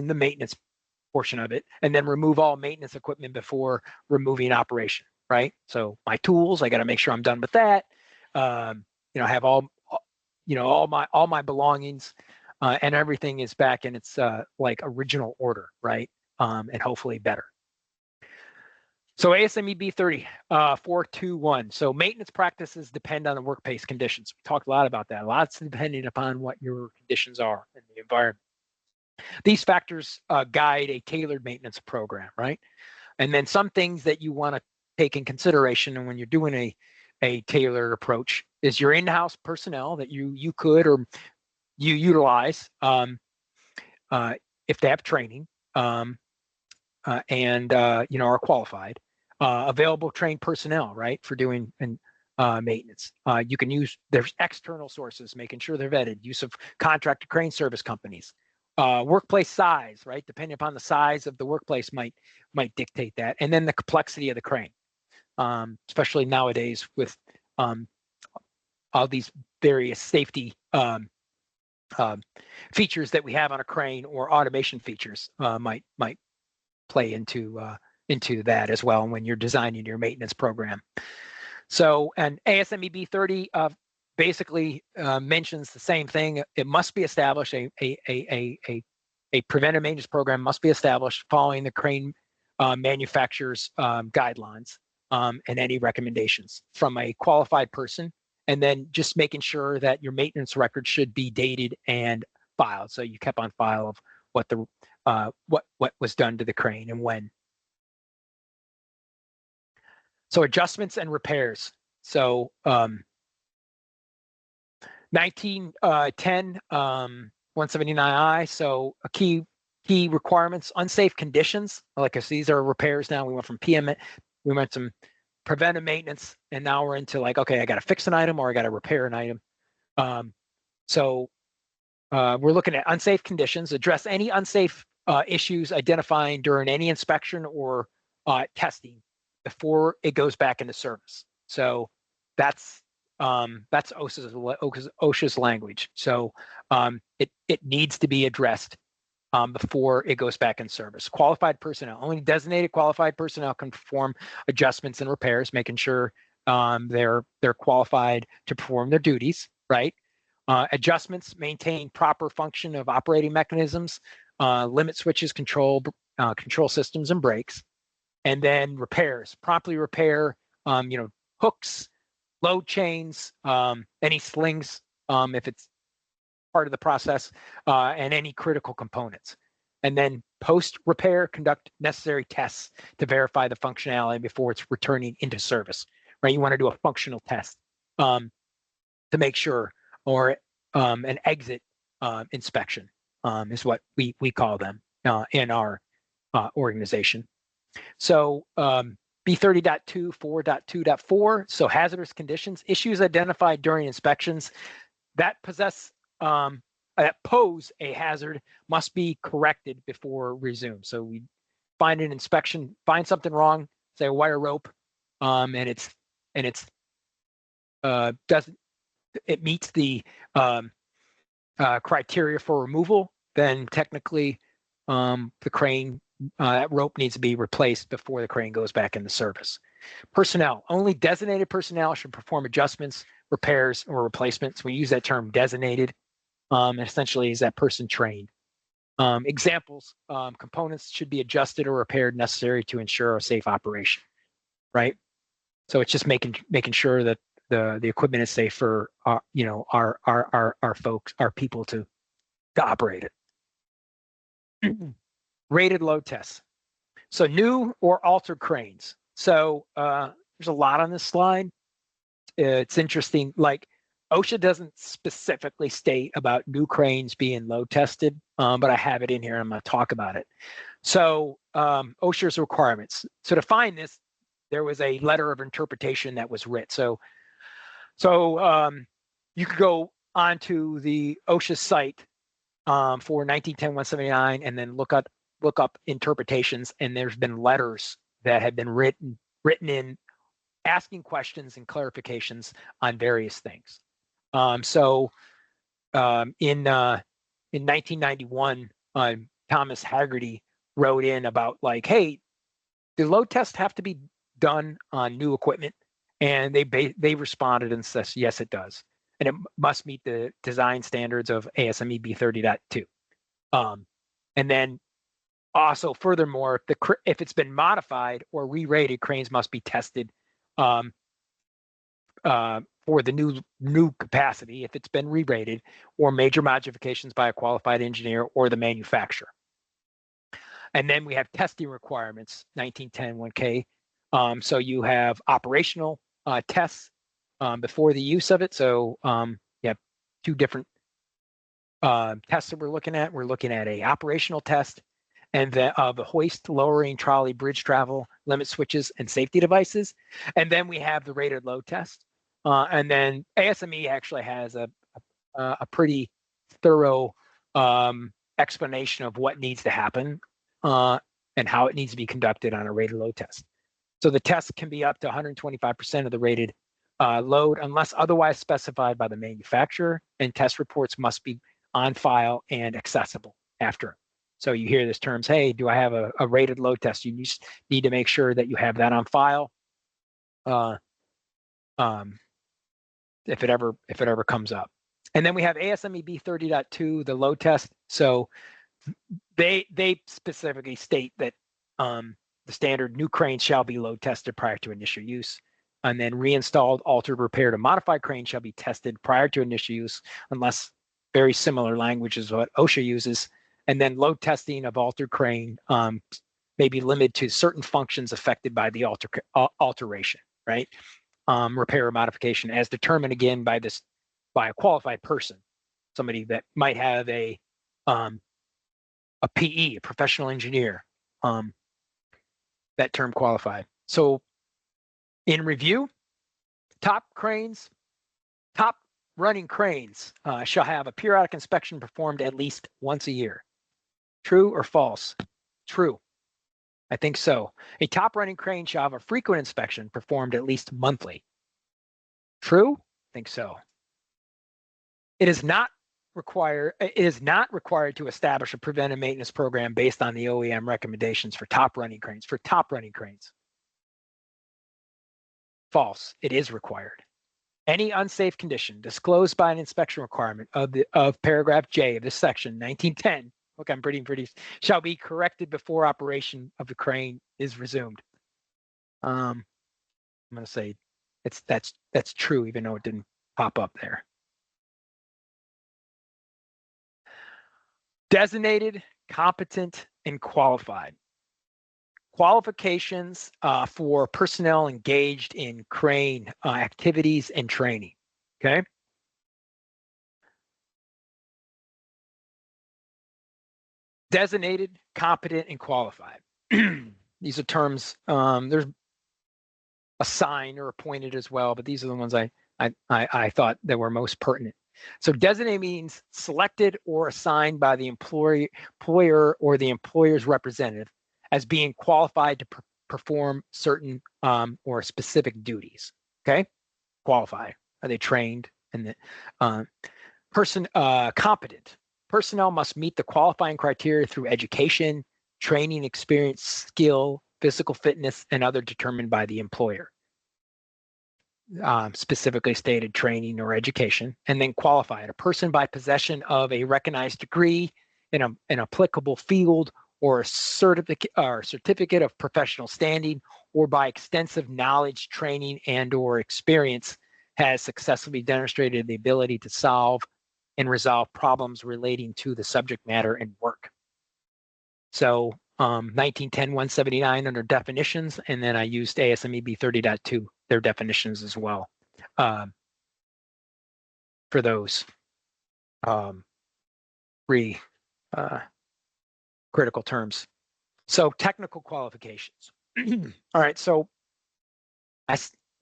the maintenance portion of it, and then remove all maintenance equipment before removing operation, right? So my tools, I got to make sure I'm done with that. Have all my belongings and everything is back in its like original order, right? And hopefully better. So ASME B30 421. So maintenance practices depend on the workplace conditions. We talked a lot about that. Lots depending upon what your conditions are in the environment. These factors guide a tailored maintenance program, right? And then some things that you want to take in consideration, and when you're doing a tailored approach, is your in-house personnel that you could or you utilize if they have training and are qualified. Available trained personnel, right, for doing maintenance. You can use, there's external sources, making sure they're vetted, use of contracted crane service companies. Workplace size, right, depending upon the size of the workplace might dictate that. And then the complexity of the crane, especially nowadays with all these various safety features that we have on a crane, or automation features might play into that as well when you're designing your maintenance program. So, and ASME B30 basically mentions the same thing. It must be established. A preventive maintenance program must be established following the crane manufacturer's guidelines and any recommendations from a qualified person. And then just making sure that your maintenance record should be dated and filed. So you kept on file of what the what was done to the crane and when. So adjustments and repairs. So 1910 179I. So a key requirements: unsafe conditions. Like I see, these are repairs now. We went from PM, we went from preventive maintenance, and now we're into like, okay, I got to fix an item or I got to repair an item. So we're looking at unsafe conditions. Address any unsafe issues identifying during any inspection or testing before it goes back into service. So that's OSHA's language. So it needs to be addressed before it goes back in service. Qualified personnel, only designated qualified personnel can perform adjustments and repairs, making sure they're qualified to perform their duties, right? Adjustments maintain proper function of operating mechanisms, limit switches, control systems, and brakes. And then repairs, promptly repair, hooks, load chains, any slings, if it's part of the process, and any critical components. And then post-repair, conduct necessary tests to verify the functionality before it's returning into service, right? You want to do a functional test to make sure, or an exit inspection is what we call them in our organization. So B30.2 4.2.4, so hazardous conditions, issues identified during inspections that pose a hazard must be corrected before resume. So we find an inspection, find something wrong, say a wire rope, and it meets the criteria for removal, then technically the crane, that rope needs to be replaced before the crane goes back into service. Personnel, only designated personnel should perform adjustments, repairs, or replacements. We use that term designated. Essentially, is that person trained? Examples: components should be adjusted or repaired necessary to ensure a safe operation, right? So it's just making sure that the equipment is safe for our folks, our people to operate it. Rated load tests. So new or altered cranes. So there's a lot on this slide. It's interesting. Like OSHA doesn't specifically state about new cranes being load tested, but I have it in here and I'm going to talk about it. So OSHA's requirements. So to find this, there was a letter of interpretation that was written. So you could go onto the OSHA site for 1910-179 and then look up interpretations, and there's been letters that have been written in asking questions and clarifications on various things. So in 1991, Thomas Haggerty wrote in about like, hey, do load tests have to be done on new equipment? And they responded and says, yes, it does. And it must meet the design standards of ASME B30.2. And then also, furthermore, if it's been modified or re-rated, cranes must be tested for the new capacity if it's been re-rated, or major modifications by a qualified engineer or the manufacturer. And then we have testing requirements, 1910 1K. So you have operational tests before the use of it. So you have two different tests that we're looking at. We're looking at a operational test and the hoist, lowering, trolley, bridge travel, limit switches, and safety devices. And then we have the rated load test. And then ASME actually has a pretty thorough explanation of what needs to happen and how it needs to be conducted on a rated load test. So the test can be up to 125% of the rated load unless otherwise specified by the manufacturer, and test reports must be on file and accessible after. So you hear this terms, hey, do I have a rated load test? You just need to make sure that you have that on file if it ever comes up. And then we have ASME B30.2, the load test. So they specifically state that the standard new cranes shall be load tested prior to initial use. And then reinstalled, altered, repaired, or modified cranes shall be tested prior to initial use, unless very similar language is what OSHA uses. And then load testing of altered crane may be limited to certain functions affected by the alteration, right? Repair or modification, as determined again by a qualified person, somebody that might have a PE, a professional engineer, that term qualified. So in review, top running cranes shall have a periodic inspection performed at least once a year. True or false? True. I think so. A top running crane shall have a frequent inspection performed at least monthly. True? I think so. It is not required to establish a preventive maintenance program based on the OEM recommendations for top running cranes. False. It is required. Any unsafe condition disclosed by an inspection requirement of paragraph J of this section 1910, look, I'm pretty, shall be corrected before operation of the crane is resumed. I'm going to say that's true, even though it didn't pop up there. Designated, competent, and qualified. Qualifications for personnel engaged in crane activities and training. Okay. Designated, competent, and qualified. These are terms. There's assigned or appointed as well, but these are the ones I thought that were most pertinent. So designated means selected or assigned by the employer or the employer's representative as being qualified to perform certain or specific duties. Okay, qualified. Are they trained? And the competent personnel must meet the qualifying criteria through education, training, experience, skill, physical fitness, and other determined by the employer. Specifically stated training or education. And then qualified, a person by possession of a recognized degree in an applicable field or a certificate of professional standing, or by extensive knowledge, training, and or experience, has successfully demonstrated the ability to solve and resolve problems relating to the subject matter and work. So 1910-179 under definitions, and then I used ASME B30.2, their definitions as well for those three critical terms. So technical qualifications. All right, so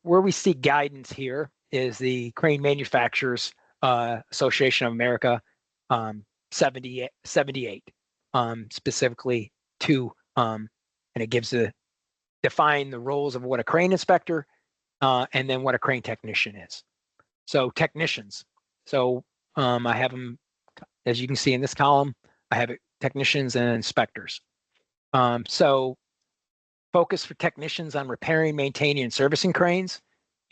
where we see guidance here is the Crane Manufacturers Association of America 78, specifically to, and it gives define the roles of what a crane inspector and then what a crane technician is. So technicians. So I have them, as you can see in this column, I have technicians and inspectors. So focus for technicians on repairing, maintaining, and servicing cranes,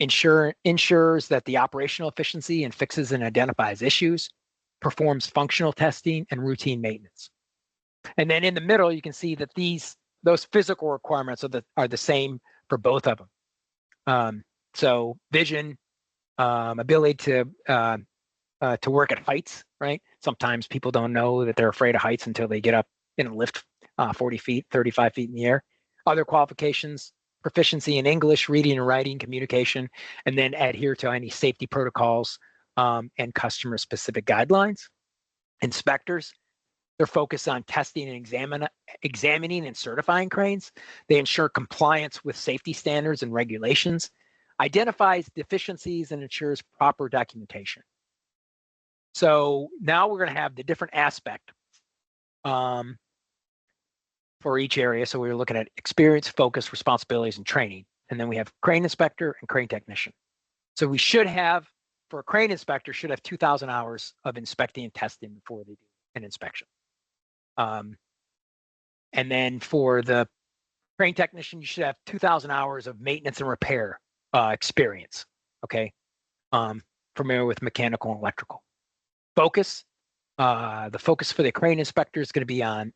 ensures that the operational efficiency and fixes and identifies issues, performs functional testing and routine maintenance. And then in the middle, you can see that those physical requirements are the same for both of them. So vision, ability to work at heights, right? Sometimes people don't know that they're afraid of heights until they get up in a lift 40 feet, 35 feet in the air. Other qualifications, proficiency in English, reading and writing, communication, and then adhere to any safety protocols and customer specific guidelines. Inspectors, They're focused on testing and examining and certifying cranes. They ensure compliance with safety standards and regulations, identifies deficiencies, and ensures proper documentation. So now we're going to have the different aspect for each area. So we were looking at experience, focus, responsibilities, and training. And then we have crane inspector and crane technician. So we should have, for a crane inspector, should have 2,000 hours of inspecting and testing before they do an inspection. And then for the crane technician, you should have 2,000 hours of maintenance and repair experience. Okay. Familiar with mechanical and electrical. Focus. The focus for the crane inspector is going to be on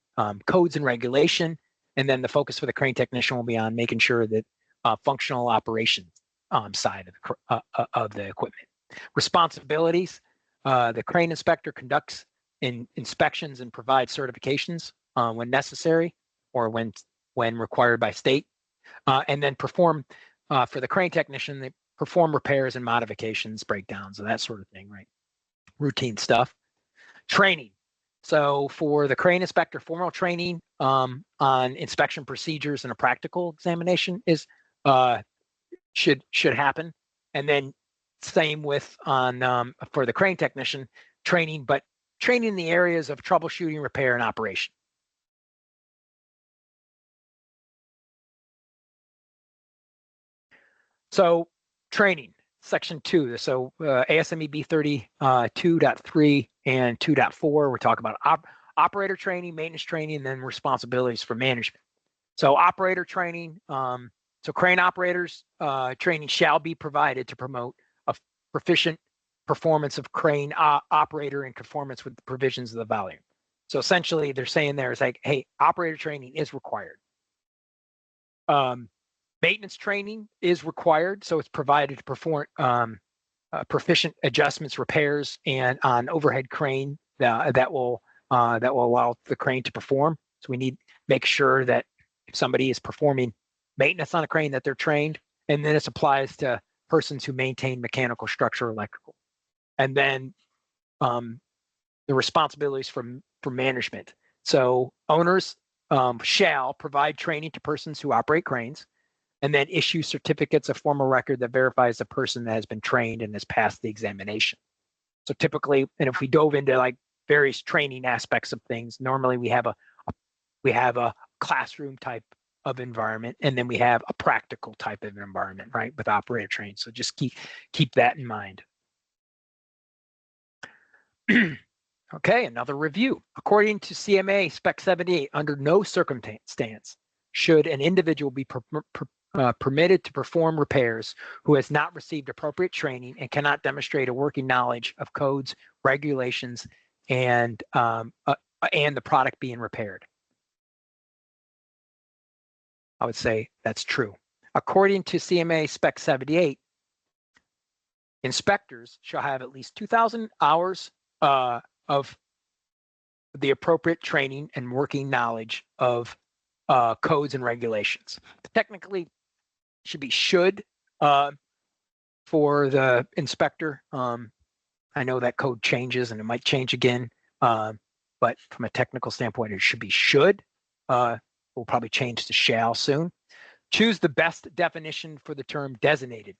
codes and regulation. And then the focus for the crane technician will be on making sure that functional operations side of the equipment. Responsibilities. The crane inspector conducts inspections and provides certifications when necessary or when required by state. And then perform, for the crane technician, they perform repairs and modifications, breakdowns, and that sort of thing, right? Routine stuff. Training. So for the crane inspector, formal training on inspection procedures and a practical examination is should happen. And then same with on for the crane technician, training, but training in the areas of troubleshooting, repair, and operation. So training, section 2. So ASME B32.3 and 2.4, we're talking about operator training, maintenance training, and then responsibilities for management. So operator training, so crane operators training shall be provided to promote a proficient performance of crane operator in conformance with the provisions of the volume. So essentially they're saying there is like, hey, operator training is required. Maintenance training is required, so it's provided to perform proficient adjustments, repairs, and on overhead crane that will allow the crane to perform. So we need to make sure that if somebody is performing maintenance on a crane that they're trained, and then this applies to persons who maintain mechanical, structure, electrical. And then the responsibilities for management. So owners shall provide training to persons who operate cranes, and then issue certificates of formal record that verifies the person that has been trained and has passed the examination. So typically, and if we dove into like various training aspects of things, normally we have a classroom type of environment, and then we have a practical type of environment, right, with operator training. So just keep that in mind. Okay, another review. According to CMA Spec 78, under no circumstance should an individual be permitted to perform repairs who has not received appropriate training and cannot demonstrate a working knowledge of codes, regulations, and the product being repaired. I would say that's true. According to CMA Spec 78, inspectors shall have at least 2,000 hours of the appropriate training and working knowledge of codes and regulations. Technically, should be should for the inspector. I know that code changes and it might change again, but from a technical standpoint, it should be should. We'll probably change to shall soon. Choose the best definition for the term designated.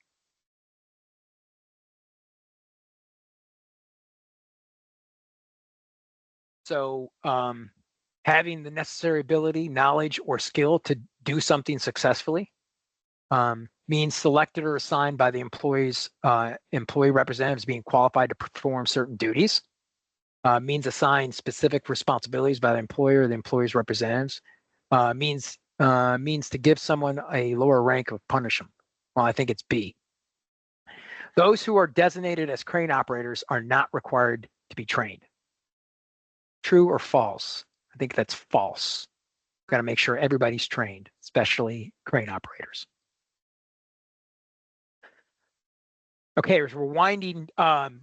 So having the necessary ability, knowledge, or skill to do something successfully means selected or assigned by the employee representatives being qualified to perform certain duties. Means assigned specific responsibilities by the employer or the employee's representatives. Means to give someone a lower rank or punish them. Well, I think it's B. Those who are designated as crane operators are not required to be trained. True or false? I think that's false. Got to make sure everybody's trained, especially crane operators. Okay, as we're winding down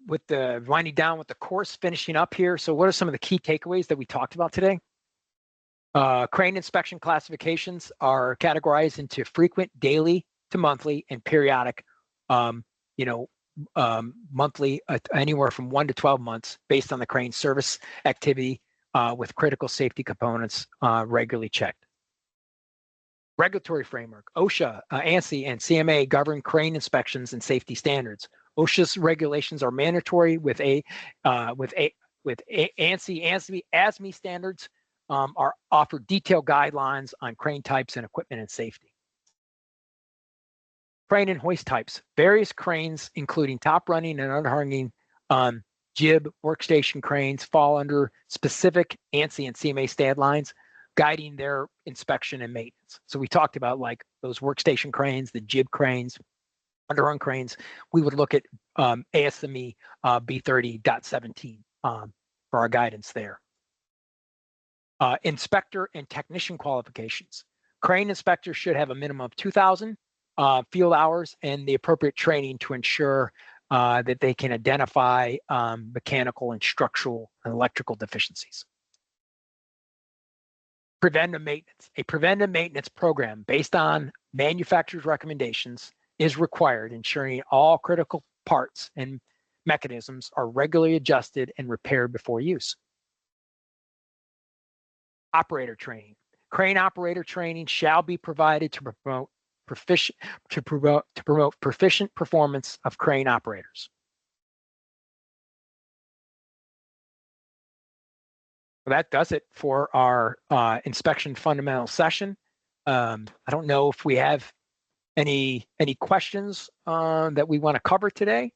with the course, finishing up here. So what are some of the key takeaways that we talked about today? Crane inspection classifications are categorized into frequent, daily to monthly, and periodic, monthly, anywhere from 1 to 12 months, based on the crane service activity with critical safety components regularly checked. Regulatory framework: OSHA, ANSI, and CMA govern crane inspections and safety standards. OSHA's regulations are mandatory with ANSI, ASME standards are offer detailed guidelines on crane types and equipment and safety. Crane and hoist types: various cranes, including top running and underhanging jib workstation cranes, fall under specific ANSI and CMA stand lines, guiding their inspection and maintenance. So we talked about like those workstation cranes, the jib cranes, underhung cranes. We would look at ASME B30.17 for our guidance there. Inspector and technician qualifications: crane inspectors should have a minimum of 2,000 field hours and the appropriate training to ensure that they can identify mechanical and structural and electrical deficiencies. Preventive maintenance: a preventive maintenance program based on manufacturer's recommendations is required, ensuring all critical parts and mechanisms are regularly adjusted and repaired before use. Operator training: crane operator training shall be provided to promote proficient performance of crane operators. Well, that does it for our inspection fundamental session. I don't know if we have any questions that we want to cover today.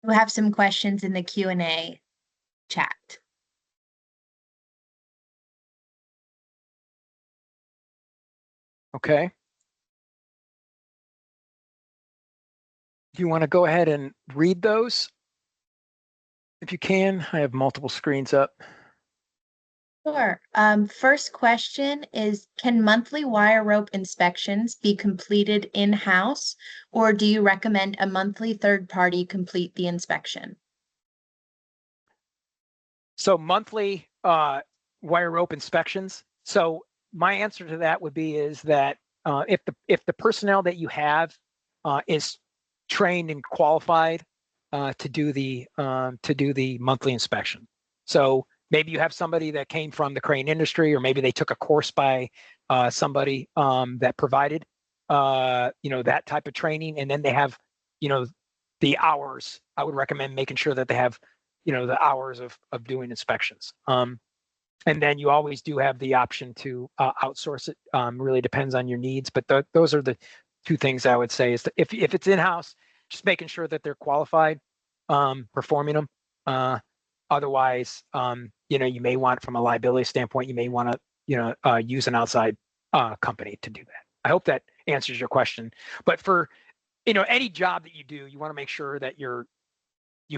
We'll have some questions in the Q&A chat. Okay. Do you want to go ahead and read those? If you can, I have multiple screens up. Sure. First question is, can monthly wire rope inspections be completed in-house, or do you recommend a monthly third party complete the inspection? So monthly wire rope inspections. So my answer to that would be is that if the personnel that you have is trained and qualified to do the monthly inspection. So maybe you have somebody that came from the crane industry, or maybe they took a course by somebody that provided that type of training, and then they have the hours. I would recommend making sure that they have the hours of doing inspections. And then you always do have the option to outsource it. Really depends on your needs, but those are the two things I would say is that if it's in-house, just making sure that they're qualified, performing them. Otherwise, you may want, from a liability standpoint, you may want to use an outside company to do that. I hope that answers your question. But for any job that you do, you want to make sure that you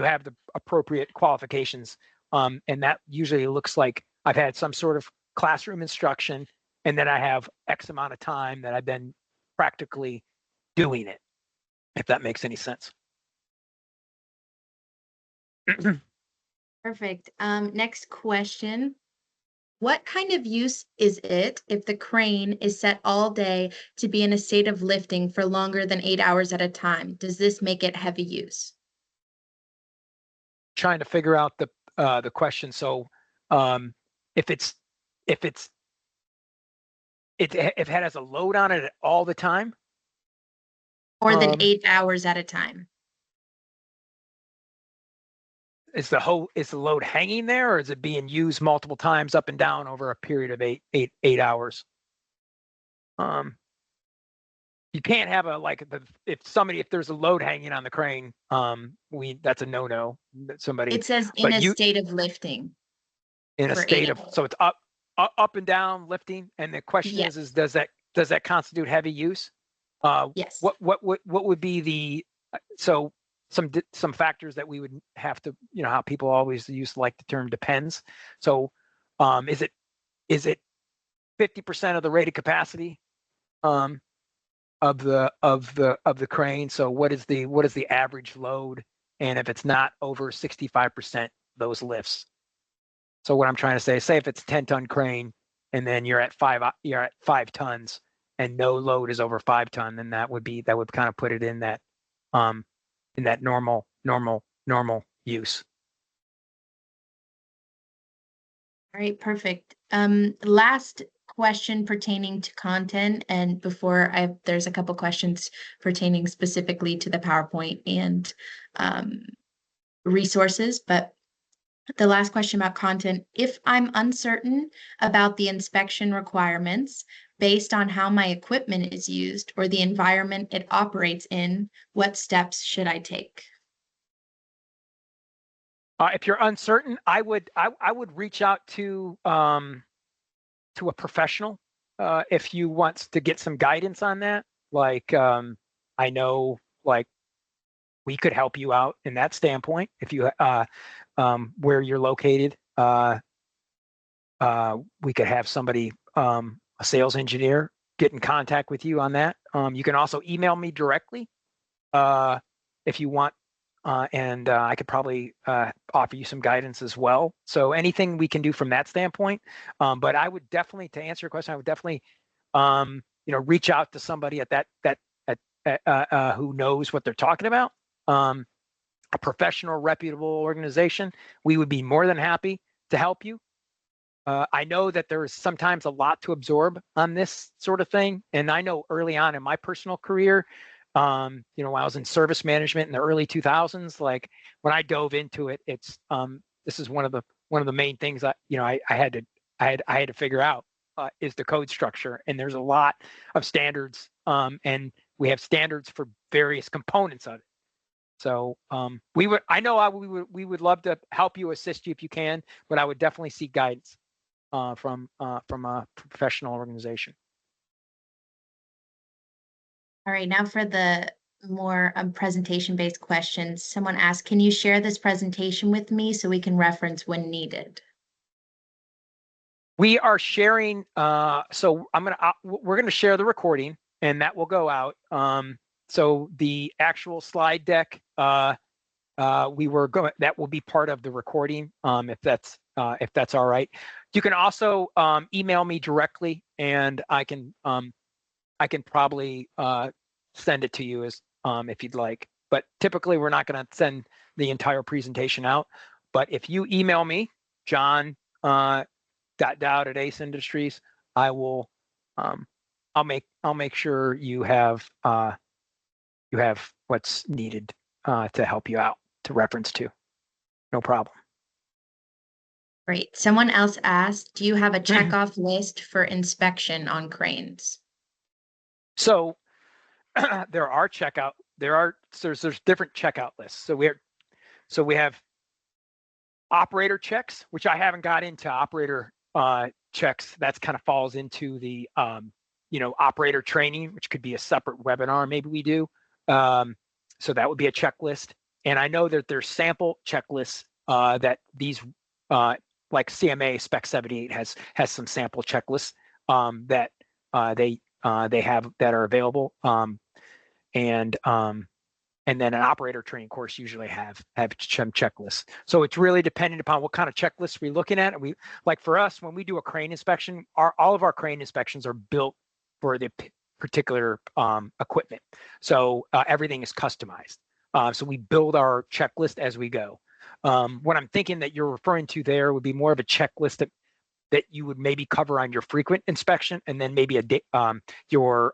have the appropriate qualifications, and that usually looks like I've had some sort of classroom instruction, and then I have X amount of time that I've been practically doing it, if that makes any sense. Perfect. Next question. What kind of use is it if the crane is set all day to be in a state of lifting for longer than 8 hours at a time? Does this make it heavy use? Trying to figure out the question. So if it has a load on it all the time, More than 8 hours at a time. is the load hanging there, or is it being used multiple times up and down over a period of eight hours? You can't have if there's a load hanging on the crane, that's a no-no. It says in a state of lifting. In a state of, so it's up and down lifting, and the question is does that constitute heavy use? Yes. What would be the some factors that we would have to, how people always use the term depends. So is it 50% of the rated capacity of the crane? So what is the average load? And if it's not over 65%, those lifts. So what I'm trying to say if it's a 10-ton crane and then you're at 5 tons and no load is over 5 ton, then that would kind of put it in that in that normal use. All right, perfect. Last question pertaining to content, and there's a couple questions pertaining specifically to the PowerPoint and resources, but the last question about content, if I'm uncertain about the inspection requirements based on how my equipment is used or the environment it operates in, what steps should I take? If you're uncertain, I would reach out to a professional if you want to get some guidance on that. Like I know, like we could help you out in that standpoint if you where you're located. We could have somebody, a sales engineer, get in contact with you on that. You can also email me directly if you want, and I could probably offer you some guidance as well. So anything we can do from that standpoint. But I would definitely, to answer your question, I would definitely, reach out to somebody at who knows what they're talking about. A professional, reputable organization. We would be more than happy to help you. I know that there is sometimes a lot to absorb on this sort of thing. And I know early on in my personal career, when I was in service management in the early 2000s, like when I dove into it, this is one of the main things that, I had to figure out is the code structure. And there's a lot of standards, and we have standards for various components of it. So we would love to help you, assist you if you can, but I would definitely seek guidance from a professional organization. All right, now for the more presentation-based questions. Someone asked, can you share this presentation with me so we can reference when needed? We are sharing, so we're gonna share the recording and that will go out. So the actual slide deck, that will be part of the recording, if that's all right. You can also email me directly, and I can probably send it to you as if you'd like. But typically, we're not going to send the entire presentation out. But if you email me, John Dowd at Ace Industries, I will. I'll make sure you have what's needed to help you out, to reference to. No problem. Great. Someone else asked, do you have a checkoff list for inspection on cranes? So there's different checkout lists. So we have operator checks, which I haven't got into operator checks. That's kind of falls into the operator training, which could be a separate webinar. Maybe we do. So that would be a checklist. And I know that there's sample checklists that these like CMA Spec 78 has some sample checklists that they have that are available. And then an operator training course usually have some checklists. So it's really dependent upon what kind of checklists we're looking at. And we, like for us, when we do a crane inspection, all of our crane inspections are built for the particular equipment. So everything is customized. So we build our checklist as we go. What I'm thinking that you're referring to there would be more of a checklist that you would maybe cover on your frequent inspection, and then maybe your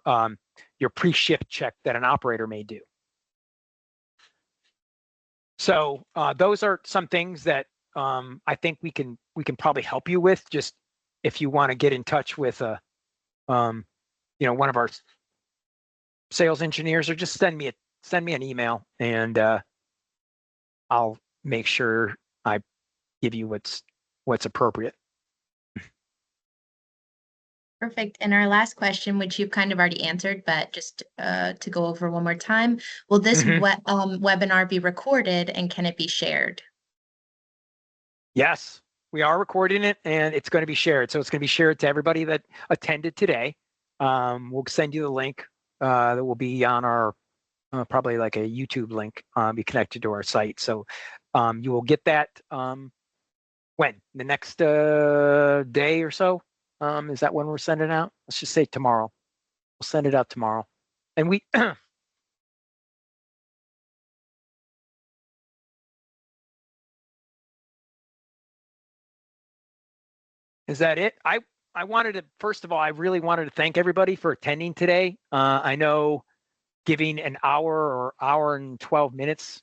pre-shift check that an operator may do. So those are some things that I think we can probably help you with, just if you want to get in touch with one of our sales engineers, or just send me an email, and I'll make sure I give you what's appropriate. Perfect. And our last question, which you've kind of already answered, but just to go over one more time, will this webinar be recorded, and can it be shared? Yes, we are recording it, and it's going to be shared. So it's going to be shared to everybody that attended today. We'll send you the link that will be on our probably like a YouTube link, be connected to our site. So you will get that when? The next day or so? Is that when we're sending out? Let's just say tomorrow. We'll send it out tomorrow. And we Is that it? I wanted to, first of all, I really wanted to thank everybody for attending today. I know giving an hour or hour and 12 minutes,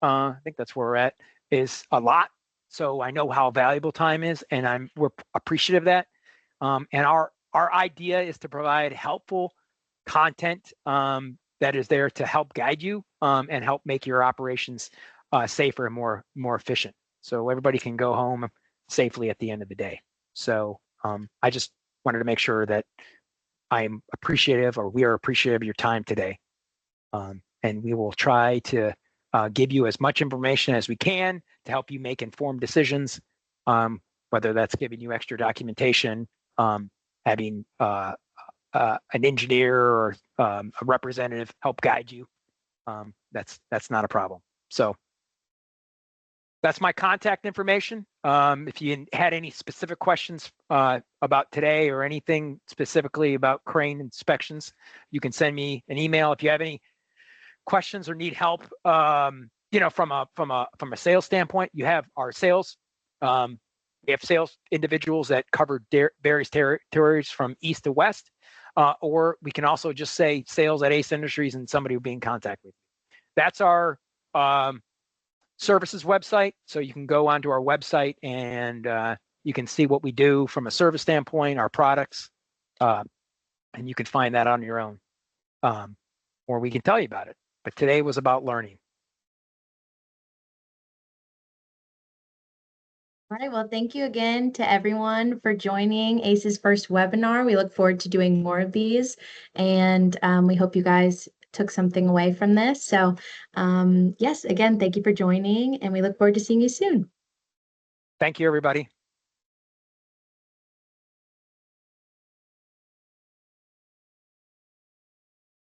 I think that's where we're at, is a lot. So I know how valuable time is, and we're appreciative of that. And our idea is to provide helpful content that is there to help guide you and help make your operations safer and more efficient. So everybody can go home safely at the end of the day. So I just wanted to make sure that I'm appreciative, or we are appreciative of your time today. And we will try to give you as much information as we can to help you make informed decisions, whether that's giving you extra documentation, having an engineer or a representative help guide you. That's not a problem. So that's my contact information. If you had any specific questions about today or anything specifically about crane inspections, you can send me an email. If you have any questions or need help, from a sales standpoint, you have our sales. We have sales individuals that cover various territories from east to west, or we can also just say sales at Ace Industries and somebody will be in contact with you. That's our services website. So you can go onto our website and you can see what we do from a service standpoint, our products, and you can find that on your own, or we can tell you about it. But today was about learning. All right, well, thank you again to everyone for joining ACE's first webinar. We look forward to doing more of these, and we hope you guys took something away from this. So yes, again, thank you for joining, and we look forward to seeing you soon. Thank you, everybody.